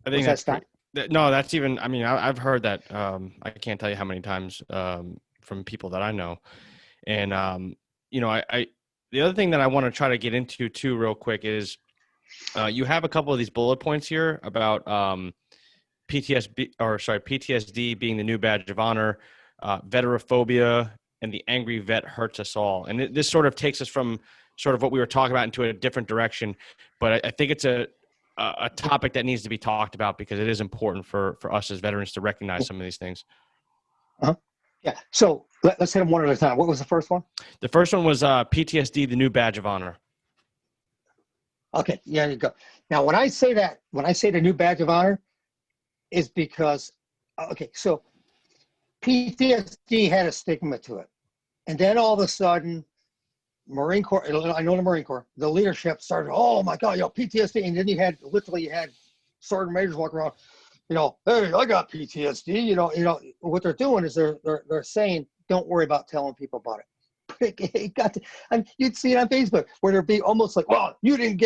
Speaker 2: I think that's
Speaker 3: that
Speaker 2: no, that's even, I mean, I've heard that. I can't tell you how many times from people that I know. And, you know, I the other thing that I want to try to get into too real quick is you have a couple of these bullet points here about PTSD being the new badge of honor, veteraphobia, and the angry vet hurts us all. And this sort of takes us from sort of what we were talking about into a different direction. But I think it's a topic that needs to be talked about because it is important for us as veterans to recognize some of these things.
Speaker 3: Uh-huh. Yeah. So let's hit them one at a time. What was the first one?
Speaker 2: The first one was PTSD, the new badge of honor.
Speaker 3: Okay. Yeah, you go. Now, when I say the new badge of honor is because, okay, so PTSD had a stigma to it. And then all of a sudden, Marine Corps, I know the Marine Corps, the leadership started, oh my God, PTSD. And then you had sergeant majors walking around, hey, I got PTSD. What they're doing is they're saying, don't worry about telling people about it. And you'd see it on Facebook where there'd be almost like, well, you didn't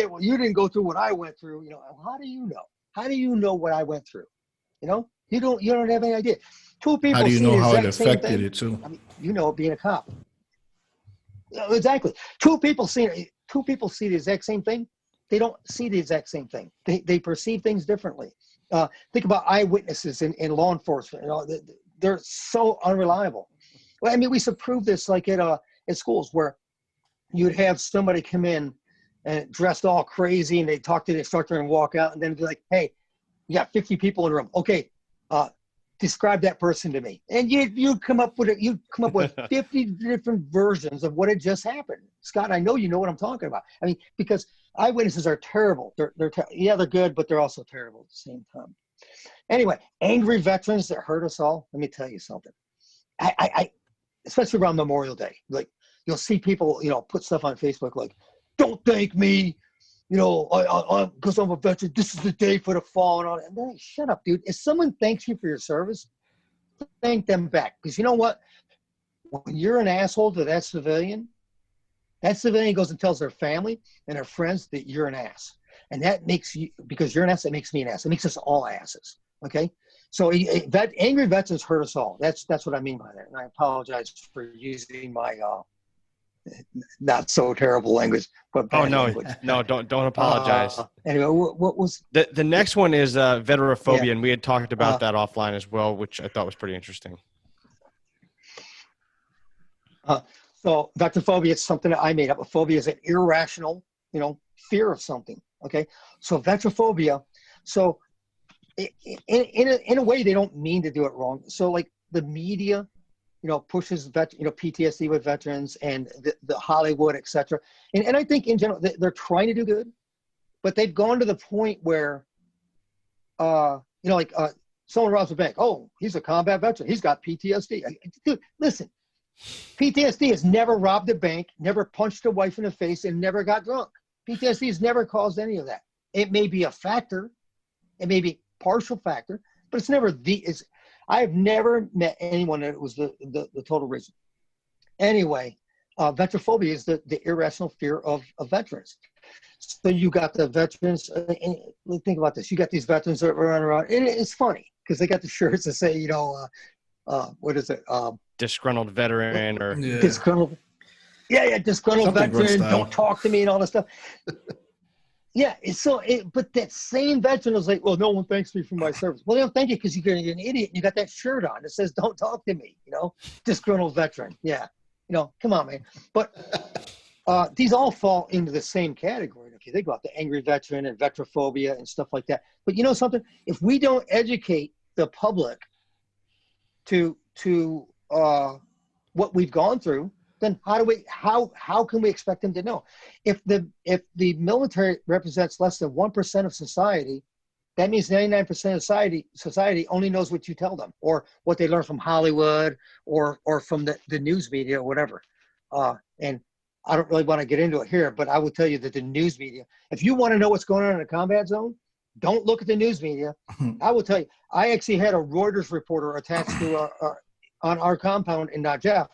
Speaker 3: go through what I went through. How do you know? How do you know what I went through? You don't have any idea. Two people.
Speaker 1: How do you
Speaker 3: see
Speaker 1: know
Speaker 3: the
Speaker 1: how it
Speaker 3: exact same
Speaker 1: affected
Speaker 3: thing.
Speaker 1: it too?
Speaker 3: I mean, being a cop. Exactly. Two people see the exact same thing. They don't see the exact same thing. They perceive things differently. Think about eyewitnesses in law enforcement. They're so unreliable. Well, I mean, we used to prove this like at schools where you'd have somebody come in and dressed all crazy and they talk to the instructor and walk out and then be like, hey, you got 50 people in the room. Okay, describe that person to me. And you'd come up with 50 different versions of what had just happened. Scott, I know you know what I'm talking about. I mean, because eyewitnesses are terrible. They're good, but they're also terrible at the same time. Anyway, angry veterans that hurt us all. Let me tell you something. I especially around Memorial Day, like you'll see people, put stuff on Facebook like, don't thank me, because I'm a veteran. This is the day for the fallen. And then, shut up, dude. If someone thanks you for your service, thank them back. Because you know what? When you're an asshole to that civilian goes and tells their family and their friends that you're an ass. And that makes you, because you're an ass, that makes me an ass. It makes us all asses. Okay? So angry veterans hurt us all. That's what I mean by that. And I apologize for using my not so terrible language, but bad language.
Speaker 2: No, don't apologize.
Speaker 3: Anyway, what was
Speaker 2: the next one is veteraphobia, and we had talked about that offline as well, which I thought was pretty interesting.
Speaker 3: So veteraphobia is something that I made up. A phobia is an irrational, fear of something. Okay, so veteraphobia. So in a way, they don't mean to do it wrong. So like the media, pushes PTSD with veterans and the Hollywood, etc. And I think in general they're trying to do good, but they've gone to the point where, someone robs a bank. Oh, he's a combat veteran. He's got PTSD. Dude, listen, PTSD has never robbed a bank, never punched a wife in the face, and never got drunk. PTSD has never caused any of that. It may be a factor, it may be partial factor, but it's never I've never met anyone that it was the total reason. Anyway, veteraphobia is the irrational fear of veterans. So you got the veterans, and think about this. You got these veterans that run around, and it's funny because they got the shirts that say, what is it?
Speaker 2: Disgruntled veteran or
Speaker 3: disgruntled. Yeah, disgruntled veteran. Don't talk to me and all this stuff. Yeah, but that same veteran was like, well, no one thanks me for my service. Well, they don't thank you because you're an idiot. You got that shirt on that says, don't talk to me, disgruntled veteran. Yeah, come on, man. But these all fall into the same category. If you think about the angry veteran and veteraphobia and stuff like that. But you know something? If we don't educate the public to what we've gone through, then how can we expect them to know? If the military represents less than 1% of society, that means 99% of society only knows what you tell them or what they learn from Hollywood or from the news media or whatever. And I don't really want to get into it here, but I will tell you that the news media, if you want to know what's going on in a combat zone, don't look at the news media. I will tell you, I actually had a Reuters reporter attached to on our compound in Najaf.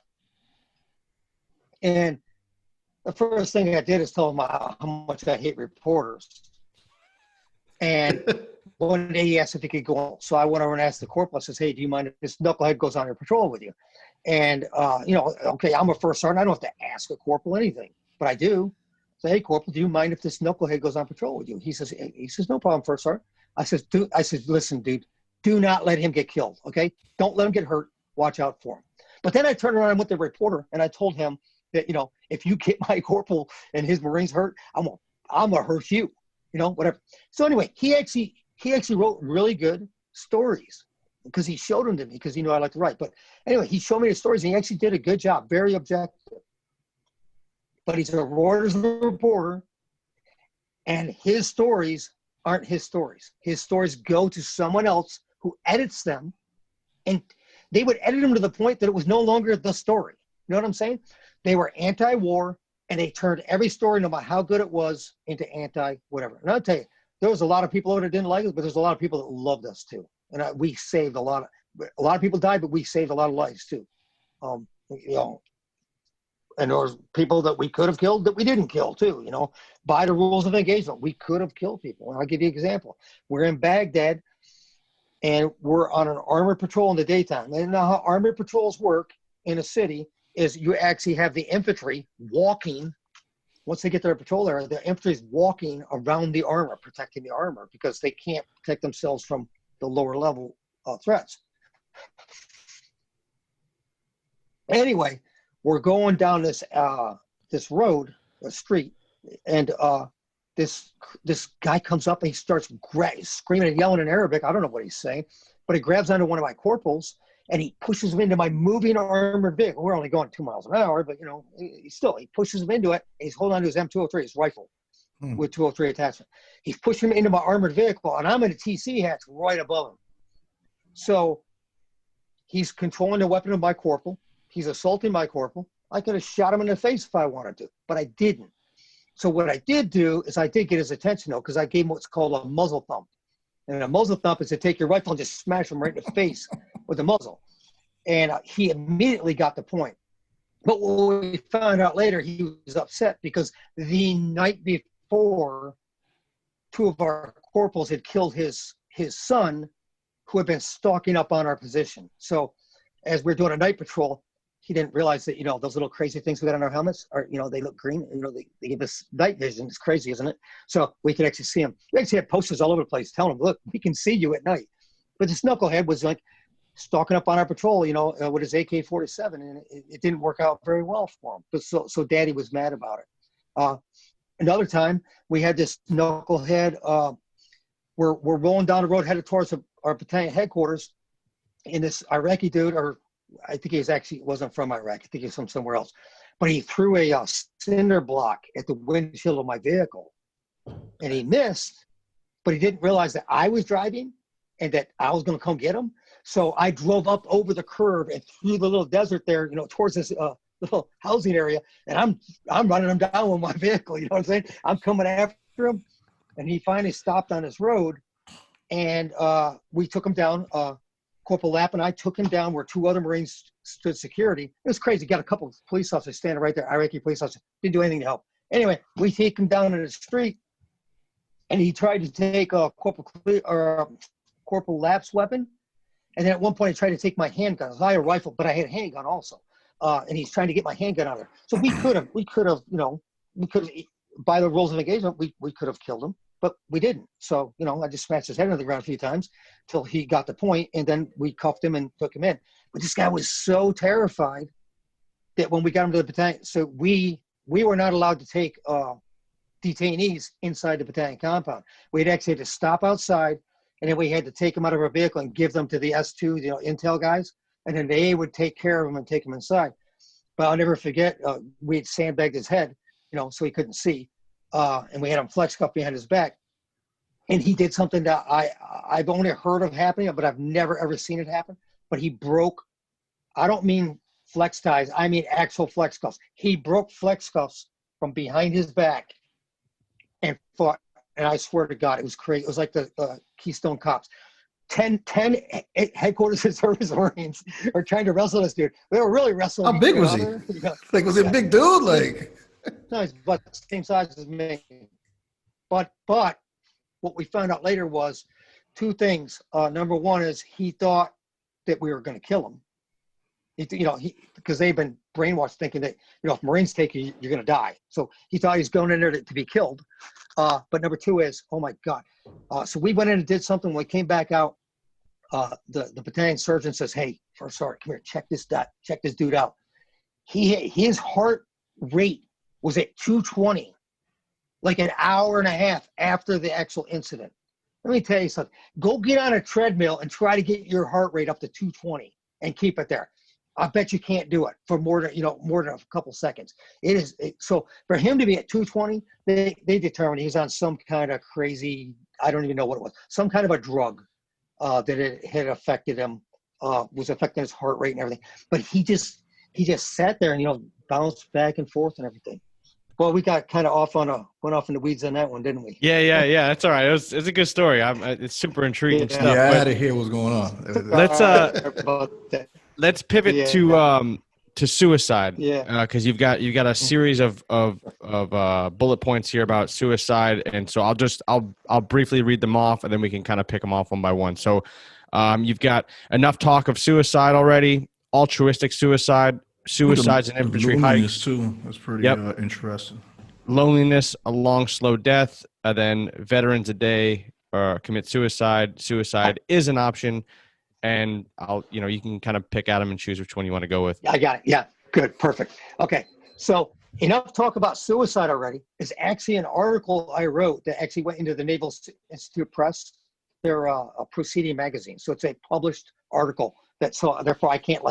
Speaker 3: And the first thing I did is tell him how much I hate reporters. And one day he asked if he could go on. So I went over and asked the corporal, I says, hey, do you mind if this knucklehead goes on your patrol with you? And, okay, I'm a first sergeant. I don't have to ask a corporal anything, but I do. So, hey, corporal, do you mind if this knucklehead goes on patrol with you? He says, no problem, first sergeant. I said, listen, dude, do not let him get killed, okay? Don't let him get hurt. Watch out for him. But then I turned around with the reporter, and I told him that, if you get my corporal and his Marines hurt, I'm gonna hurt you, whatever. So anyway, he actually wrote really good stories because he showed them to me because he knew I like to write. But anyway, he showed me the stories, and he actually did a good job, very objective. But he's a Reuters reporter, and his stories aren't his stories. His stories go to someone else who edits them, and they would edit them to the point that it was no longer the story. You know what I'm saying? They were anti-war, and they turned every story, no matter how good it was, into anti-whatever. And I'll tell you, there was a lot of people that didn't like us, but there's a lot of people that loved us too. And we saved a lot of people died, but we saved a lot of lives too. And there was people that we could have killed that we didn't kill too, by the rules of engagement. We could have killed people. And I'll give you an example. We're in Baghdad, and we're on an armored patrol in the daytime. And now how armored patrols work in a city is you actually have the infantry walking. Once they get to their patrol area, the infantry is walking around the armor, protecting the armor, because they can't protect themselves from the lower level threats. Anyway, we're going down this road, a street, and this guy comes up and he starts screaming and yelling in Arabic. I don't know what he's saying, but he grabs onto one of my corporals and he pushes him into my moving armored vehicle. We're only going 2 miles an hour, but he pushes him into it. And he's holding on to his M203, his rifle with 203 attachment. He's pushing him into my armored vehicle, and I'm in a TC hatch right above him. So he's controlling the weapon of my corporal. He's assaulting my corporal. I could have shot him in the face if I wanted to, but I didn't. So what I did do is I did get his attention, though, because I gave him what's called a muzzle thump. And a muzzle thump is to take your rifle and just smash him right in the face with the muzzle. And he immediately got the point. But what we found out later, he was upset because the night before, 2 of our corporals had killed his son, who had been stalking up on our position. So as we're doing a night patrol, he didn't realize that, those little crazy things we got on our helmets are, they look green. They give us night vision. It's crazy, isn't it? So we could actually see him. We actually had posters all over the place telling him, look, we can see you at night. But this knucklehead was like stalking up on our patrol, with his AK-47, and it didn't work out very well for him. But so Daddy was mad about it. Another time we had this knucklehead. We're rolling down the road headed towards our battalion headquarters, and this Iraqi dude, or I think wasn't from Iraq. I think he was from somewhere else. But he threw a cinder block at the windshield of my vehicle. And he missed, but he didn't realize that I was driving and that I was going to come get him. So I drove up over the curb and through the little desert there, towards this little housing area. And I'm running him down with my vehicle. You know what I'm saying? I'm coming after him. And he finally stopped on his road. And we took him down. Corporal Lapp and I took him down where 2 other Marines stood security. It was crazy. Got a couple of police officers standing right there, Iraqi police officers. Didn't do anything to help. Anyway, we take him down in the street, and he tried to take Corporal Lapp's weapon. And then at one point, he tried to take my handgun. I had a rifle, but I had a handgun also. And he's trying to get my handgun out of there. So we could have, by the rules of engagement, we could have killed him. But we didn't. So, I just smashed his head into the ground a few times till he got the point, and then we cuffed him and took him in. But this guy was so terrified that when we got him to the battalion, so we were not allowed to take detainees inside the battalion compound. We'd actually had to stop outside, and then we had to take them out of our vehicle and give them to the S2, intel guys, and then they would take care of him and take him inside. But I'll never forget, we'd sandbagged his head, so he couldn't see. And we had him flex cuffed behind his back. And he did something that I've only heard of happening, but I've never, ever seen it happen. But he broke, I don't mean flex ties, I mean actual flex cuffs. He broke flex cuffs from behind his back and fought. And I swear to God, it was crazy. It was like the Keystone Cops. 10 headquarters of service Marines are trying to wrestle this dude. They were really wrestling.
Speaker 1: How big was he? Like, was he a big dude? Like,
Speaker 3: No, he's about the same size as me. But what we found out later was two things. Number one is he thought that we were going to kill him. Because they've been brainwashed thinking that, if Marines take you, you're going to die. So he thought he was going in there to be killed. But number two is, oh my God. So we went in and did something. When we came back out, the battalion surgeon says, hey, first sergeant, come here, check this dude out. His heart rate was at 220, like an hour and a half after the actual incident. Let me tell you something. Go get on a treadmill and try to get your heart rate up to 220 and keep it there. I bet you can't do it for more than a couple seconds. So for him to be at 220, they determined he's on some kind of crazy, I don't even know what it was, some kind of a drug that it had affected him, was affecting his heart rate and everything. But he just sat there and, bounced back and forth and everything. Well, we got kind of went off in the weeds on that one, didn't we?
Speaker 2: Yeah. That's all right. It's a good story. It's super intriguing stuff.
Speaker 1: Yeah, I had to hear what's going on.
Speaker 2: Let's pivot to suicide.
Speaker 3: Yeah.
Speaker 2: Because you've got a series of bullet points here about suicide, and so I'll briefly read them off, and then we can kind of pick them off one by one. So, you've got enough talk of suicide already. Altruistic suicide. Suicides in infantry hikes
Speaker 1: too. That's pretty interesting.
Speaker 2: Loneliness, a long, slow death. Then veterans a day commit suicide. Suicide is an option, and you can kind of pick at them and choose which one you want to go with.
Speaker 3: I got it. Yeah, good, perfect. Okay, so enough talk about suicide already. It's actually an article I wrote that actually went into the Naval Institute Press. They're a proceeding magazine, so it's a published article. So therefore I can't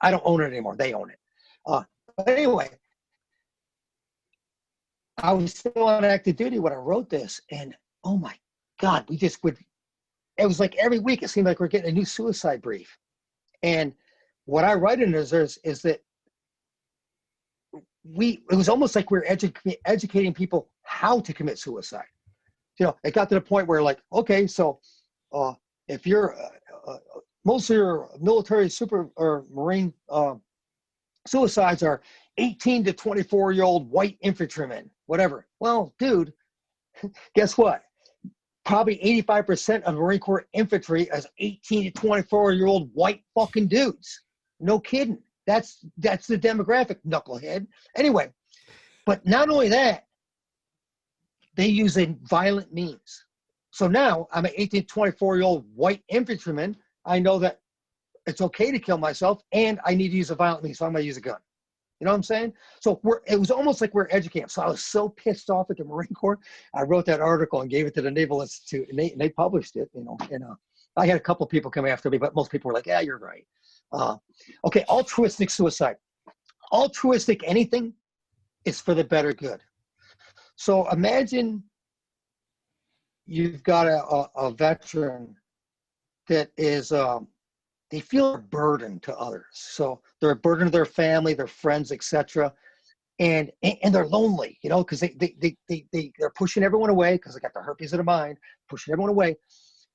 Speaker 3: I don't own it anymore. They own it. But anyway, I was still on active duty when I wrote this, and oh my God, it was like every week it seemed like we're getting a new suicide brief. And what I write in is that it was almost like we were educating people how to commit suicide. It got to the point where okay, so if you're most of your military or Marine suicides are 18 to 24-year-old white infantrymen, whatever. Well, dude, guess what? Probably 85% of Marine Corps infantry is 18 to 24-year-old white fucking dudes. No kidding. That's the demographic, knucklehead. Anyway, but not only that, they use a violent means. So now I'm an 18 to 24-year-old white infantryman. I know that it's okay to kill myself, and I need to use a violent means, so I'm going to use a gun. You know what I'm saying? So it was almost like we're educating. So I was so pissed off at the Marine Corps. I wrote that article and gave it to the Naval Institute, and they published it. And I had a couple of people come after me, but most people were like, "Yeah, you're right." Okay, altruistic suicide. Altruistic anything is for the better good. So imagine you've got a veteran that is they feel a burden to others. So they're a burden to their family, their friends, etc. And they're lonely, because they're pushing everyone away because they got the herpes of the mind, pushing everyone away.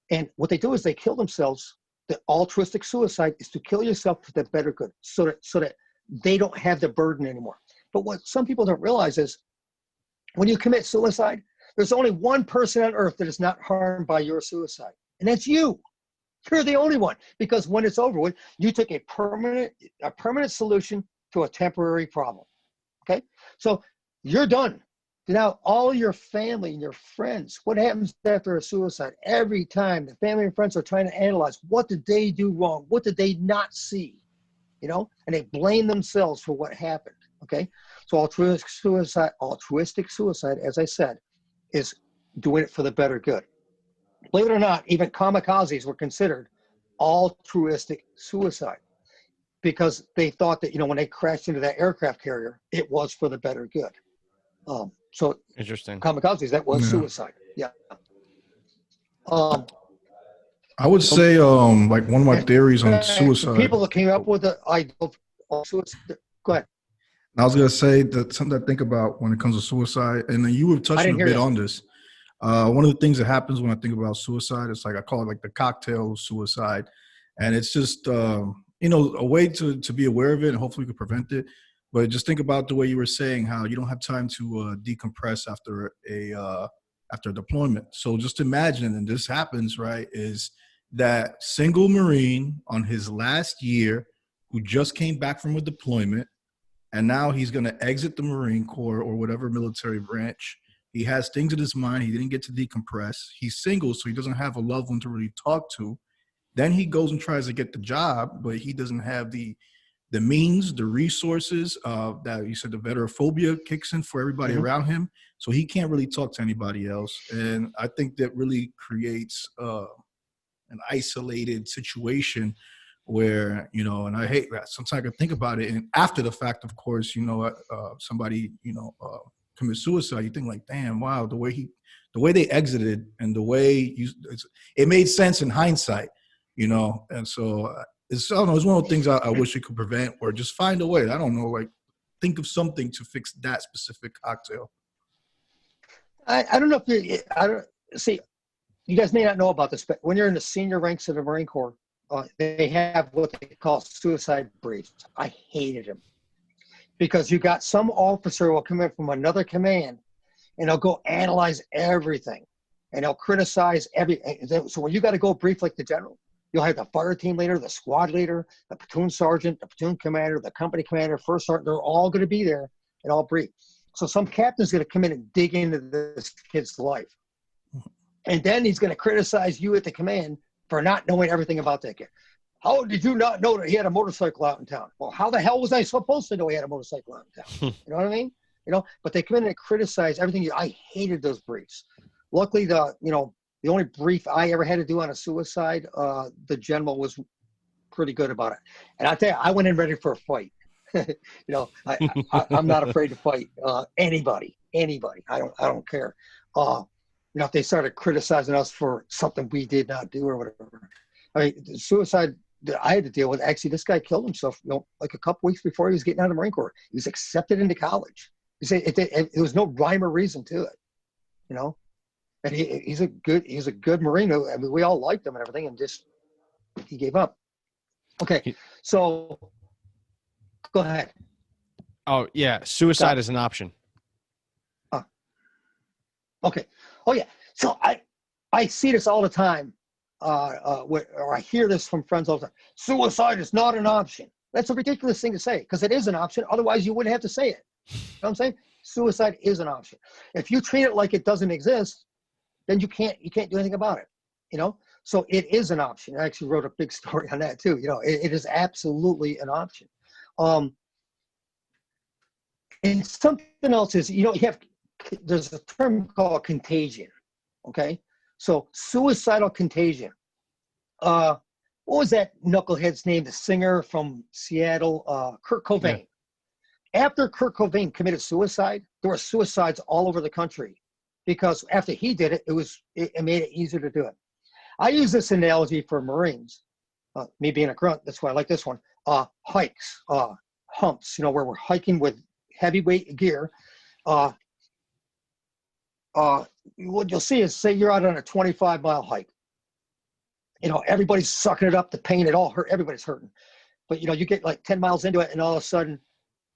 Speaker 3: And what they do is they kill themselves. The altruistic suicide is to kill yourself for the better good, so that they don't have the burden anymore. But what some people don't realize is when you commit suicide, there's only one person on earth that is not harmed by your suicide, and that's you. You're the only one, because when it's over with, you took a permanent solution to a temporary problem. Okay, so you're done. Now, all your family and your friends, what happens after a suicide? Every time the family and friends are trying to analyze, what did they do wrong? What did they not see? And they blame themselves for what happened. Okay, so altruistic suicide, as I said, is doing it for the better good. Believe it or not, even kamikazes were considered altruistic suicide because they thought that, when they crashed into that aircraft carrier, it was for the better good. So
Speaker 2: interesting.
Speaker 3: Kamikazes, that was suicide. Yeah.
Speaker 1: I would say, like one of my theories on suicide.
Speaker 3: People that came up with the idea of suicide. Go ahead.
Speaker 1: I was gonna say that something I think about when it comes to suicide, and then you were touching a bit on this. One of the things that happens when I think about suicide, it's like I call it like the cocktail suicide, and it's just a way to be aware of it, and hopefully we can prevent it. But just think about the way you were saying how you don't have time to decompress after a deployment. So just imagine, and this happens, right, is that single Marine on his last year who just came back from a deployment, and now he's going to exit the Marine Corps or whatever military branch. He has things in his mind. He didn't get to decompress. He's single, so he doesn't have a loved one to really talk to. Then he goes and tries to get the job, but he doesn't have the means, the resources that you said the veteraphobia kicks in for everybody around him. So he can't really talk to anybody else. And I think that really creates an isolated situation where, you know, and I hate that. Sometimes I can think about it. And after the fact, of course, you know, somebody, you know, commit suicide, you think like, damn, wow, the way they exited and the way it made sense in hindsight, you know? And so I don't know, it's one of the things I wish we could prevent, or just find a way. I don't know, like think of something to fix that specific cocktail.
Speaker 3: I don't know if see, you guys may not know about this, but when you're in the senior ranks of the Marine Corps, they have what they call suicide briefs. I hated them because you got some officer who will come in from another command and they'll go analyze everything and they'll criticize everything. So when you got to go brief like the general, you'll have the fire team leader, the squad leader, the platoon sergeant, the platoon commander, the company commander, first sergeant. They're all going to be there and all brief. So some captain's going to come in and dig into this kid's life. And then he's going to criticize you at the command for not knowing everything about that kid. How did you not know that he had a motorcycle out in town? Well, how the hell was I supposed to know he had a motorcycle out in town? You know what I mean? You know, but they come in and criticize everything. I hated those briefs. Luckily, the only brief I ever had to do on a suicide, the general was pretty good about it. And I tell you, I went in ready for a fight. You know, I'm not afraid to fight anybody. I don't care. You know, if they started criticizing us for something we did not do or whatever. I mean, the suicide that I had to deal with, actually, this guy killed himself, you know, like a couple weeks before he was getting out of the Marine Corps. He was accepted into college. You say it was no rhyme or reason to it, you know. And he's a good Marine. I mean, we all liked him and everything, and just he gave up. Okay, so go ahead.
Speaker 2: Oh yeah, suicide is an option.
Speaker 3: Okay. Oh yeah. So I see this all the time, or I hear this from friends all the time. Suicide is not an option. That's a ridiculous thing to say, because it is an option. Otherwise, you wouldn't have to say it. You know what I'm saying? Suicide is an option. If you treat it like it doesn't exist, then you can't do anything about it. You know. So it is an option. I actually wrote a big story on that too. You know, it is absolutely an option. And something else is, you know, there's a term called contagion. Okay. So suicidal contagion. What was that knucklehead's name? The singer from Seattle, Kurt Cobain. Yeah. After Kurt Cobain committed suicide, there were suicides all over the country, because after he did it, it made it easier to do it. I use this analogy for Marines, me being a grunt. That's why I like this one. Hikes, humps, you know, where we're hiking with heavyweight gear. What you'll see is, say you're out on a 25-mile hike. You know, everybody's sucking it up, the pain, it all hurt, everybody's hurting. But, you know, you get like 10 miles into it, and all of a sudden,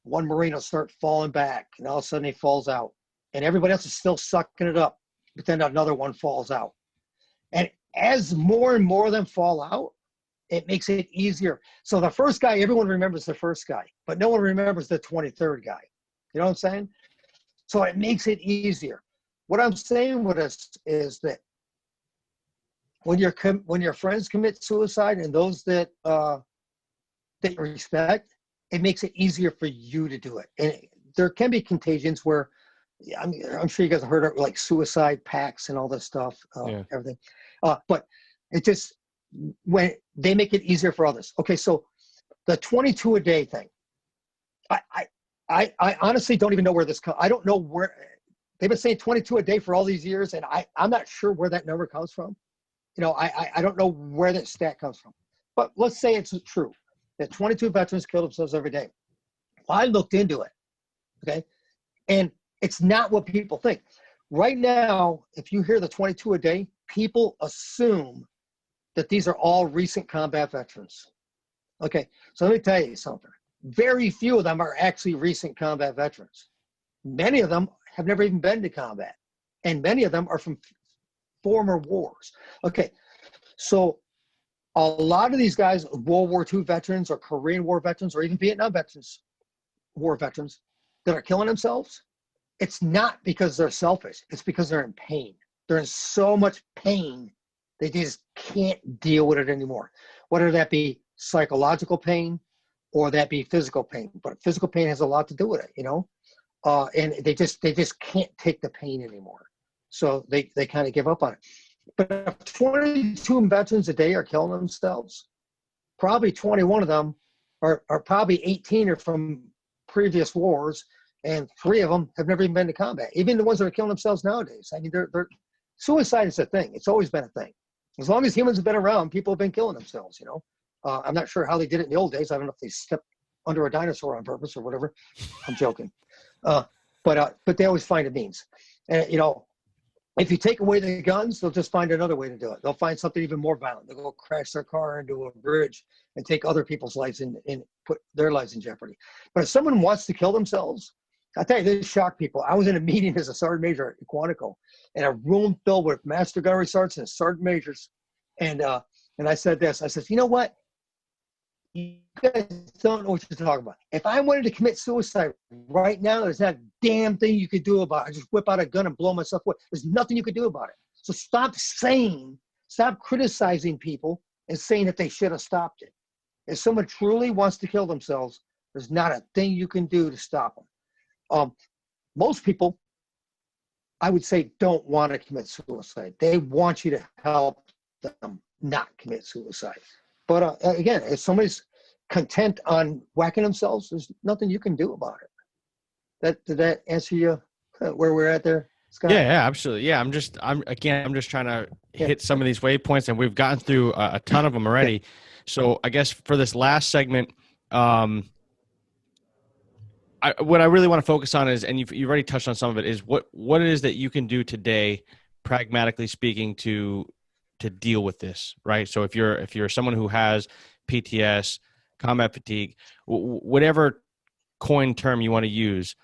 Speaker 3: one Marine will start falling back, and all of a sudden he falls out. And everybody else is still sucking it up, but then another one falls out. And as more and more of them fall out, it makes it easier. So the first guy, everyone remembers the first guy, but no one remembers the 23rd guy. You know what I'm saying? So it makes it easier. What I'm saying with this is that when your friends commit suicide, and those that you respect, it makes it easier for you to do it. And there can be contagions where, I mean, I'm sure you guys have heard of like suicide pacts and all this stuff, everything. But it just, when they make it easier for others. Okay, so the 22 a day thing, I honestly don't even know where this comes. I don't know where. They've been saying 22 a day for all these years, and I'm not sure where that number comes from. You know, I don't know where that stat comes from. But let's say it's true that 22 veterans kill themselves every day. Well, I looked into it, okay? And it's not what people think. Right now, if you hear the 22 a day, people assume that these are all recent combat veterans. Okay, so let me tell you something. very few of them are actually recent combat veterans. Many of them have never even been to combat, and many of them are from former wars. Okay, so a lot of these guys, World War II veterans or Korean War veterans or even Vietnam veterans, war veterans that are killing themselves, it's not because they're selfish. It's because they're in pain. They're in so much pain, they just can't deal with it anymore. Whether that be psychological pain or that be physical pain. But physical pain has a lot to do with it, you know? And they just can't take the pain anymore. So they kind of give up on it. But if 22 veterans a day are killing themselves, probably 21 of them are probably 18 are from previous wars, and 3 of them have never even been to combat. Even the ones that are killing themselves nowadays. I mean, suicide is a thing. It's always been a thing. As long as humans have been around, people have been killing themselves, you know. I'm not sure how they did it in the old days. I don't know if they stepped under a dinosaur on purpose or whatever. I'm joking. But they always find a means. And, you know, if you take away the guns, they'll just find another way to do it. They'll find something even more violent. They'll go crash their car into a bridge and take other people's lives and put their lives in jeopardy. But if someone wants to kill themselves, I tell you, this shocked people. I was in a meeting as a sergeant major at Quantico, in a room filled with master gunnery sergeants and sergeant majors. And I said this. I said, you know what? You guys don't know what you're talking about. If I wanted to commit suicide right now, there's not a damn thing you could do about it. I just whip out a gun and blow myself away. There's nothing you could do about it. So stop criticizing people and saying that they should have stopped it. If someone truly wants to kill themselves, there's not a thing you can do to stop them. Most people, I would say, don't want to commit suicide. They want you to help them not commit suicide. But again, if somebody's content on whacking themselves, there's nothing you can do about it. Did that answer you where we're at there, Scott?
Speaker 2: Yeah, absolutely. Yeah, I'm just trying to hit some of these waypoints, and we've gotten through a ton of them already. Yeah. So I guess for this last segment, what I really want to focus on is, and you've already touched on some of it, is what it is that you can do today, pragmatically speaking, to deal with this, right? So if you're someone who has PTS, combat fatigue, whatever coin term you want to use,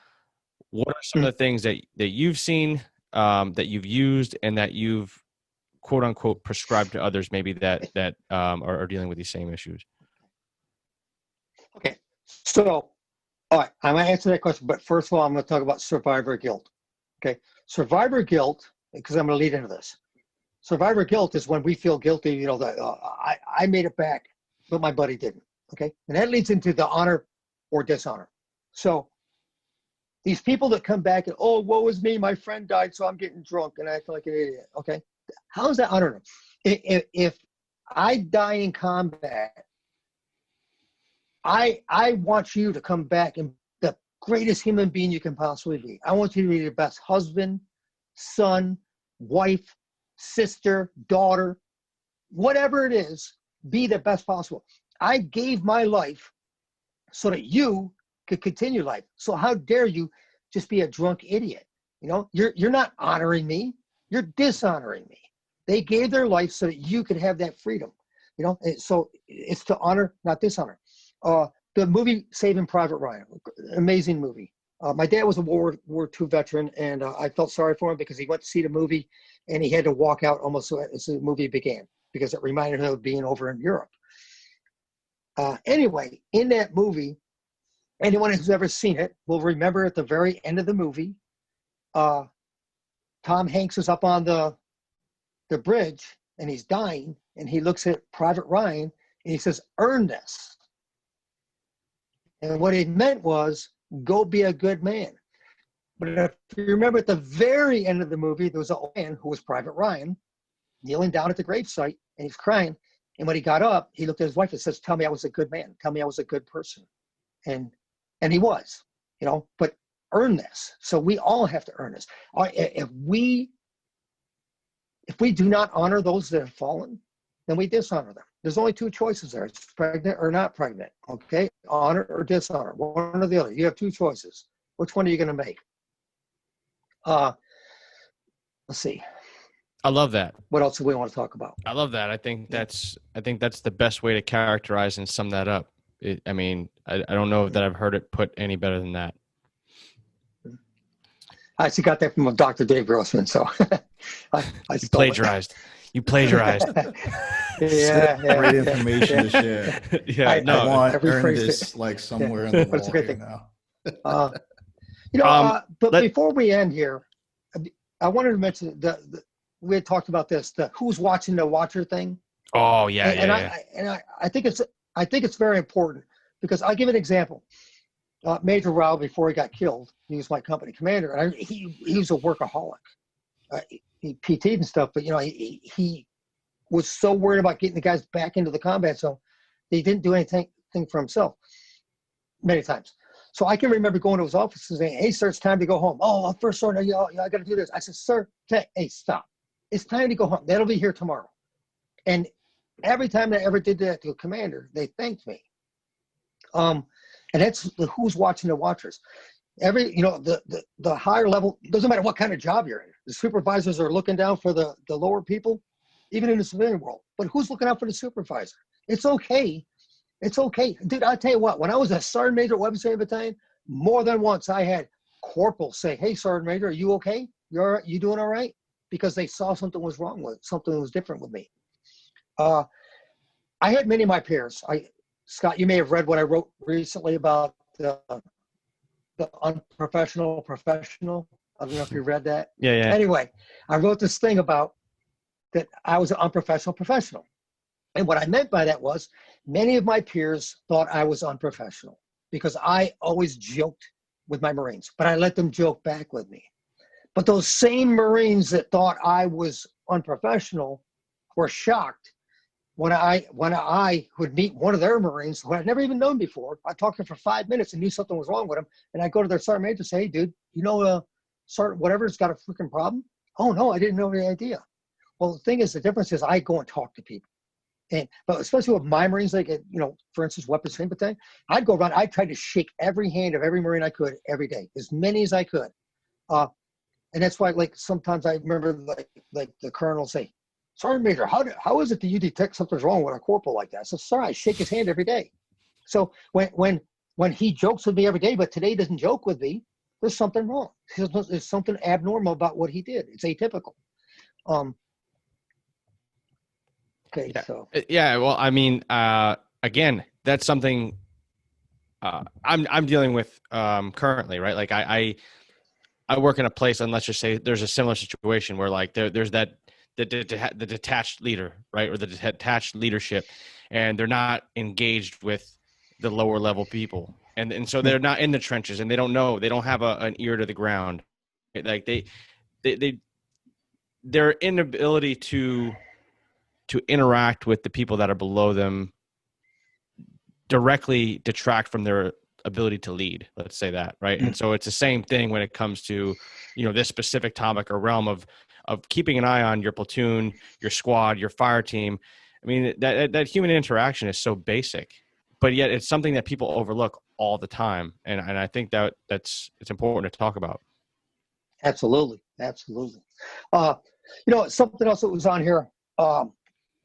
Speaker 2: what are some of the things that you've seen, that you've used, and that you've quote unquote prescribed to others maybe that are dealing with these same issues?
Speaker 3: Okay, so all right, I'm going to answer that question, but first of all, I'm going to talk about survivor guilt. Okay, survivor guilt, because I'm going to lead into this. Survivor guilt is when we feel guilty, you know, that I made it back, but my buddy didn't. Okay, and that leads into the honor or dishonor. So these people that come back and, oh, woe is me, my friend died, so I'm getting drunk and I act like an idiot. Okay, how is that honoring? If I die in combat, I want you to come back and the greatest human being you can possibly be. I want you to be the best husband, son, wife, sister, daughter, whatever it is, be the best possible. I gave my life so that you could continue life. So how dare you just be a drunk idiot? You know, you're not honoring me, you're dishonoring me. They gave their life so that you could have that freedom. You know, so it's to honor, not dishonor. The movie Saving Private Ryan, amazing movie. My dad was a World War II veteran, and I felt sorry for him because he went to see the movie and he had to walk out almost as the movie began because it reminded him of being over in Europe. Anyway, in that movie, anyone who's ever seen it will remember at the very end of the movie, Tom Hanks is up on the bridge and he's dying, and he looks at Private Ryan and he says, "Earn this." And what he meant was, go be a good man. But if you remember at the very end of the movie, there was a man who was Private Ryan kneeling down at the gravesite and he's crying. And when he got up, he looked at his wife and says, "Tell me I was a good man. Tell me I was a good person." And he was, you know, but earn this. So we all have to earn this. If we do not honor those that have fallen, then we dishonor them. There's only 2 choices there. It's pregnant or not pregnant, okay? Honor or dishonor, one or the other. You have 2 choices. Which one are you going to make? Let's see.
Speaker 2: I love that.
Speaker 3: What else do we want to talk about?
Speaker 2: I love that. I think that's the best way to characterize and sum that up. I I don't know that I've heard it put any better than that.
Speaker 3: I actually got that from Dr. Dave Grossman, so I
Speaker 2: You plagiarized. You plagiarized.
Speaker 3: yeah,
Speaker 1: Great information to share.
Speaker 2: Yeah,
Speaker 1: I want to earn
Speaker 3: rephrased
Speaker 1: this
Speaker 3: it.
Speaker 1: like somewhere in the
Speaker 3: But it's a
Speaker 1: wall
Speaker 3: great
Speaker 1: here
Speaker 3: thing.
Speaker 1: now.
Speaker 3: But before we end here, I wanted to mention we had talked about this, the who's watching the watcher thing.
Speaker 2: Oh yeah,
Speaker 3: I think it's very important because I'll give an example. Major Rao, before he got killed, he was my company commander, and he was a workaholic. He PT'd and stuff, but he was so worried about getting the guys back into the combat zone, he didn't do anything for himself many times. So I can remember going to his office and saying, "Hey, sir, it's time to go home." "Oh, first sergeant, I got to do this." I said, "Sir, hey, stop. It's time to go home. That'll be here tomorrow." And every time I ever did that to a commander, they thanked me. And that's who's watching the watchers. The higher level, doesn't matter what kind of job you're in. The supervisors are looking down for the lower people, even in the civilian world. But who's looking out for the supervisor? It's okay. It's okay. Dude, I'll tell you what, when I was a sergeant major at Weapons Training Battalion, more than once I had corporals say, "Hey, Sergeant Major, are you okay? You doing all right?" Because they saw something was wrong with something was different with me. I had many of my peers. Scott, you may have read what I wrote recently about the unprofessional professional. I don't know if you read that.
Speaker 2: Yeah.
Speaker 3: Anyway, I wrote this thing about that I was an unprofessional professional. And what I meant by that was many of my peers thought I was unprofessional because I always joked with my Marines, but I let them joke back with me. But those same Marines that thought I was unprofessional were shocked when I would meet one of their Marines who I'd never even known before. I talked to him for 5 minutes and knew something was wrong with him. And I go to their sergeant major and say, "Hey, dude, sergeant whatever's got a freaking problem?" "Oh, no, I didn't know the idea." Well, the thing is, the difference is I go and talk to people. But especially with my Marines, like, for instance, Weapons Training Battalion, I'd go around, I'd try to shake every hand of every Marine I could every day, as many as I could. And that's why, like, sometimes I remember, like the colonel say, "Sergeant Major, how is it that you detect something's wrong with a corporal like that?" So, "Sir, I shake his hand every day." So when he jokes with me every day, but today doesn't joke with me, there's something wrong. There's something abnormal about what he did. It's atypical. Okay,
Speaker 2: Yeah.
Speaker 3: so
Speaker 2: Yeah, well, I mean, again, that's something I'm dealing with currently, right? Like I work in a place, and let's just say there's a similar situation where like there's the detached leader, right, or the detached leadership, and they're not engaged with the lower level people, and so they're not in the trenches, and they don't know, they don't have an ear to the ground, like their inability to interact with the people that are below them directly detract from their ability to lead. Let's say that, right? And so it's the same thing when it comes to, this specific topic or realm of keeping an eye on your platoon, your squad, your fire team. I mean, that human interaction is so basic, but yet it's something that people overlook all the time. And I think it's important to talk about.
Speaker 3: absolutely. Something else that was on here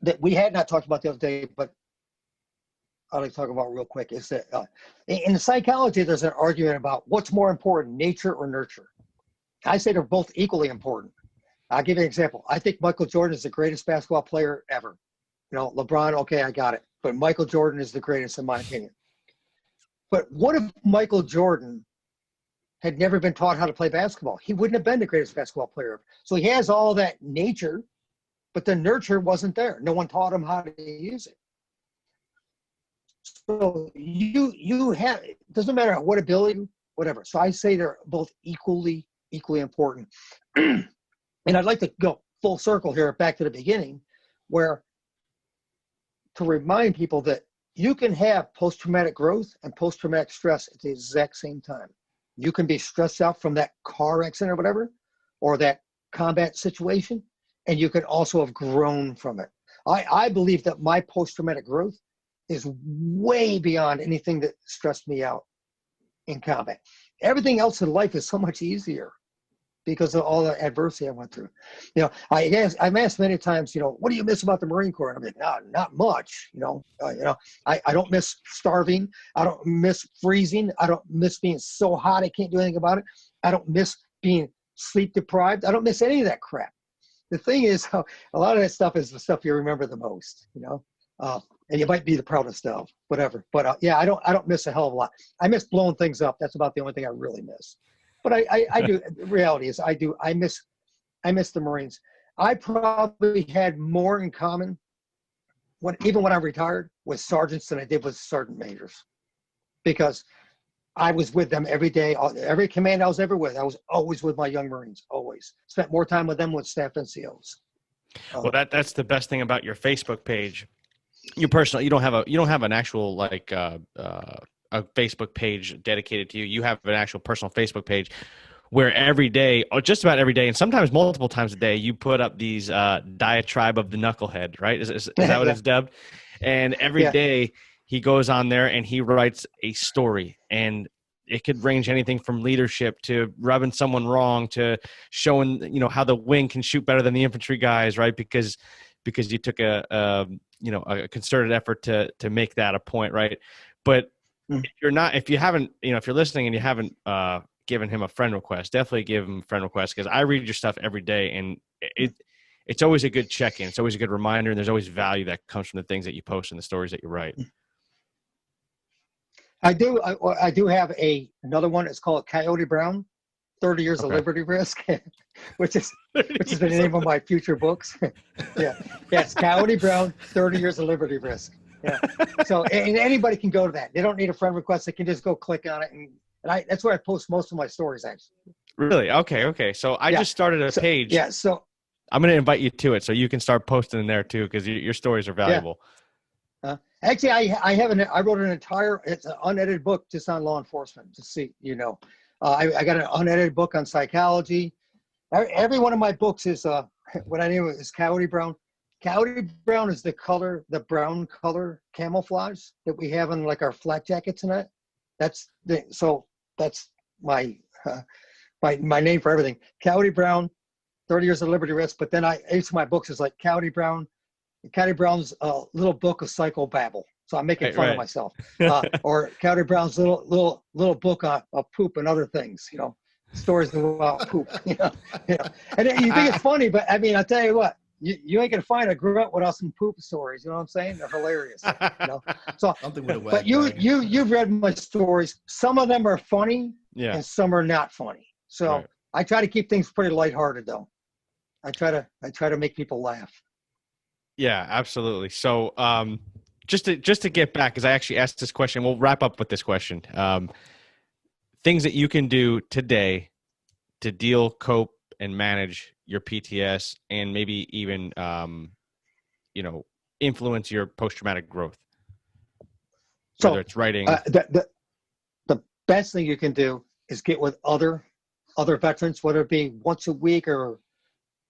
Speaker 3: that we had not talked about the other day, but I'd like to talk about real quick, is that in the psychology, there's an argument about what's more important, nature or nurture. I say they're both equally important. I'll give you an example. I think Michael Jordan is the greatest basketball player ever. LeBron, okay, I got it. But Michael Jordan is the greatest in my opinion. But what if Michael Jordan had never been taught how to play basketball? He wouldn't have been the greatest basketball player ever. So he has all that nature, but the nurture wasn't there. No one taught him how to use it. So you have, it doesn't matter what ability, whatever. So I say they're both equally important. And I'd like to go full circle here back to the beginning, where to remind people that you can have post-traumatic growth and post-traumatic stress at the exact same time. You can be stressed out from that car accident or whatever, or that combat situation, and you can also have grown from it. I believe that my post-traumatic growth is way beyond anything that stressed me out in combat. Everything else in life is so much easier. because of all the adversity I went through. You know, I'm asked many times, you know, what do you miss about the Marine Corps? And I'm like, no, not much. I don't miss starving. I don't miss freezing. I don't miss being so hot I can't do anything about it. I don't miss being sleep deprived. I don't miss any of that crap. The thing is, a lot of that stuff is the stuff you remember the most, you know, and you might be the proudest of, whatever. But yeah, I don't miss a hell of a lot. I miss blowing things up. That's about the only thing I really miss. But I do. The reality is, I miss the Marines. I probably had more in common even when I retired with sergeants than I did with sergeant majors, because I was with them every day. Every command I was ever with, I was always with my young Marines. Always spent more time with them with staff NCOs.
Speaker 2: Well, that's the best thing about your Facebook page. You don't have an actual like a Facebook page dedicated to you. You have an actual personal Facebook page where every day, or just about every day, and sometimes multiple times a day, you put up these diatribe of the knucklehead, right? Is that what it's dubbed? And every day he goes on there and he writes a story, and it could range anything from leadership to rubbing someone wrong to showing, you know, how the wing can shoot better than the infantry guys, right? Because you took a concerted effort to make that a point, right? But if you're listening and you haven't given him a friend request, definitely give him a friend request, because I read your stuff every day, and it's always a good check-in. It's always a good reminder, and there's always value that comes from the things that you post and the stories that you write.
Speaker 3: I do have another one. It's called Coyote Brown, 30 Years of Liberty Risk, which is the name of my future books. It's Coyote Brown, 30 Years of Liberty Risk. Yeah. So, and anybody can go to that. They don't need a friend request. They can just go click on it, and that's where I post most of my stories, actually.
Speaker 2: Really? Okay. So I just started a page.
Speaker 3: Yeah. So
Speaker 2: I'm going to invite you to it so you can start posting in there too, because your stories are valuable.
Speaker 3: Actually, I wrote an entire, it's an unedited book just on law enforcement to see, you know. I got an unedited book on psychology. Every one of my books is what I name it is Coyote Brown. Coyote Brown is the brown color camouflage that we have on like our flak jackets and that. That's my my name for everything. Coyote Brown, 30 Years of Liberty Risk. But then each of my books is like Coyote Brown's little book of psychobabble. So I'm making fun of myself. Or Coyote Brown's little book of poop and other things, you know, stories about poop. You know. And you think it's funny, but I mean, I'll tell you what, you ain't gonna find a grunt without some poop stories. You know what I'm saying? They're hilarious. You know. So, but you've read my stories. Some of them are funny, and some are not funny. So I try to keep things pretty lighthearted, though. I try to make people laugh.
Speaker 2: Yeah, absolutely. So, just to get back, because I actually asked this question, we'll wrap up with this question. Things that you can do today to deal, cope, and manage your PTS, and maybe even, influence your post-traumatic growth. Whether it's writing.
Speaker 3: The best thing you can do is get with other veterans, whether it be once a week or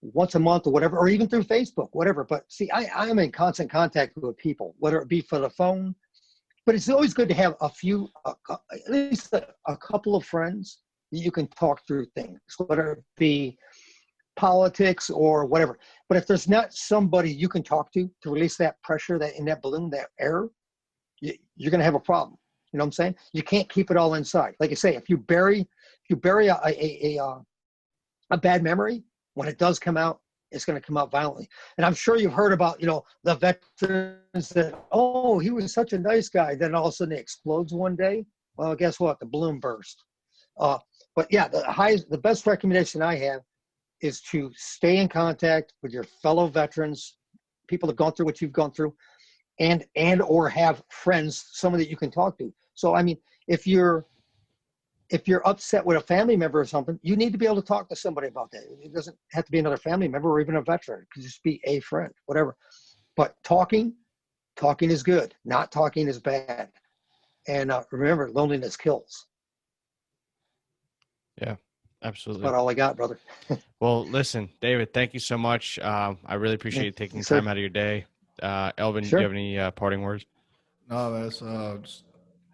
Speaker 3: once a month or whatever, or even through Facebook, whatever. But see, I'm in constant contact with people, whether it be for the phone, but it's always good to have at least a couple of friends that you can talk through things, whether it be politics or whatever. But if there's not somebody you can talk to release that pressure, that in that balloon, that air, you're going to have a problem. You know what I'm saying? You can't keep it all inside. Like I say, if you bury a bad memory, when it does come out, it's going to come out violently. And I'm sure you've heard about, the veterans that, oh, he was such a nice guy. Then all of a sudden it explodes one day. Well, guess what? The balloon burst. But yeah, the best recommendation I have is to stay in contact with your fellow veterans, people that have gone through what you've gone through, and or have friends, someone that you can talk to. So, I mean, if you're upset with a family member or something, you need to be able to talk to somebody about that. It doesn't have to be another family member or even a veteran. It could just be a friend, whatever. But talking is good. Not talking is bad. And remember, loneliness kills.
Speaker 2: Yeah, absolutely.
Speaker 3: That's about all I got, brother.
Speaker 2: Well, listen, David, thank you so much. I really appreciate you taking time out of your day. Elvin, do you have any parting words?
Speaker 1: No, that's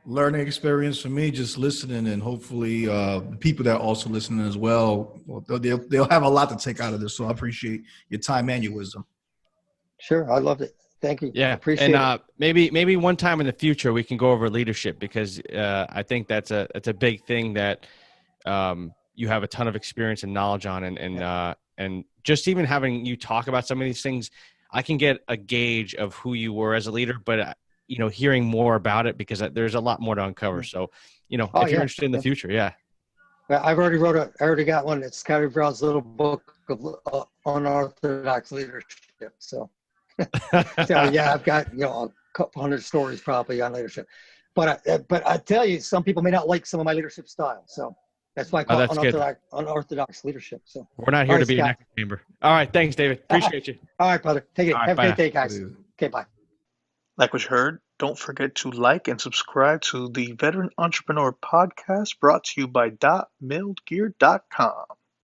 Speaker 1: learning experience for me, just listening, and hopefully the people that are also listening as well, they'll have a lot to take out of this. So I appreciate your time and your wisdom.
Speaker 3: Sure, I loved it. Thank you.
Speaker 2: Yeah,
Speaker 3: Appreciate
Speaker 2: and
Speaker 3: it.
Speaker 2: maybe one time in the future we can go over leadership, because I think that's a big thing that you have a ton of experience and knowledge on, and just even having you talk about some of these things, I can get a gauge of who you were as a leader, but hearing more about it, because there's a lot more to uncover. So, if you're interested in the future, yeah.
Speaker 3: Well, I already got one. It's Scotty Brown's little book of unorthodox leadership. So, yeah, I've got a couple hundred stories probably on leadership. But I tell you, some people may not like some of my leadership style. So that's why I call it unorthodox leadership. So
Speaker 2: we're not here to be an echo chamber. All right, thanks, David. Appreciate you.
Speaker 3: All right, brother. Take it. Have a great day, guys. Okay, bye.
Speaker 4: Like what you heard, don't forget to like and subscribe to the Veteran Entrepreneur Podcast, brought to you by DotMilGear.com.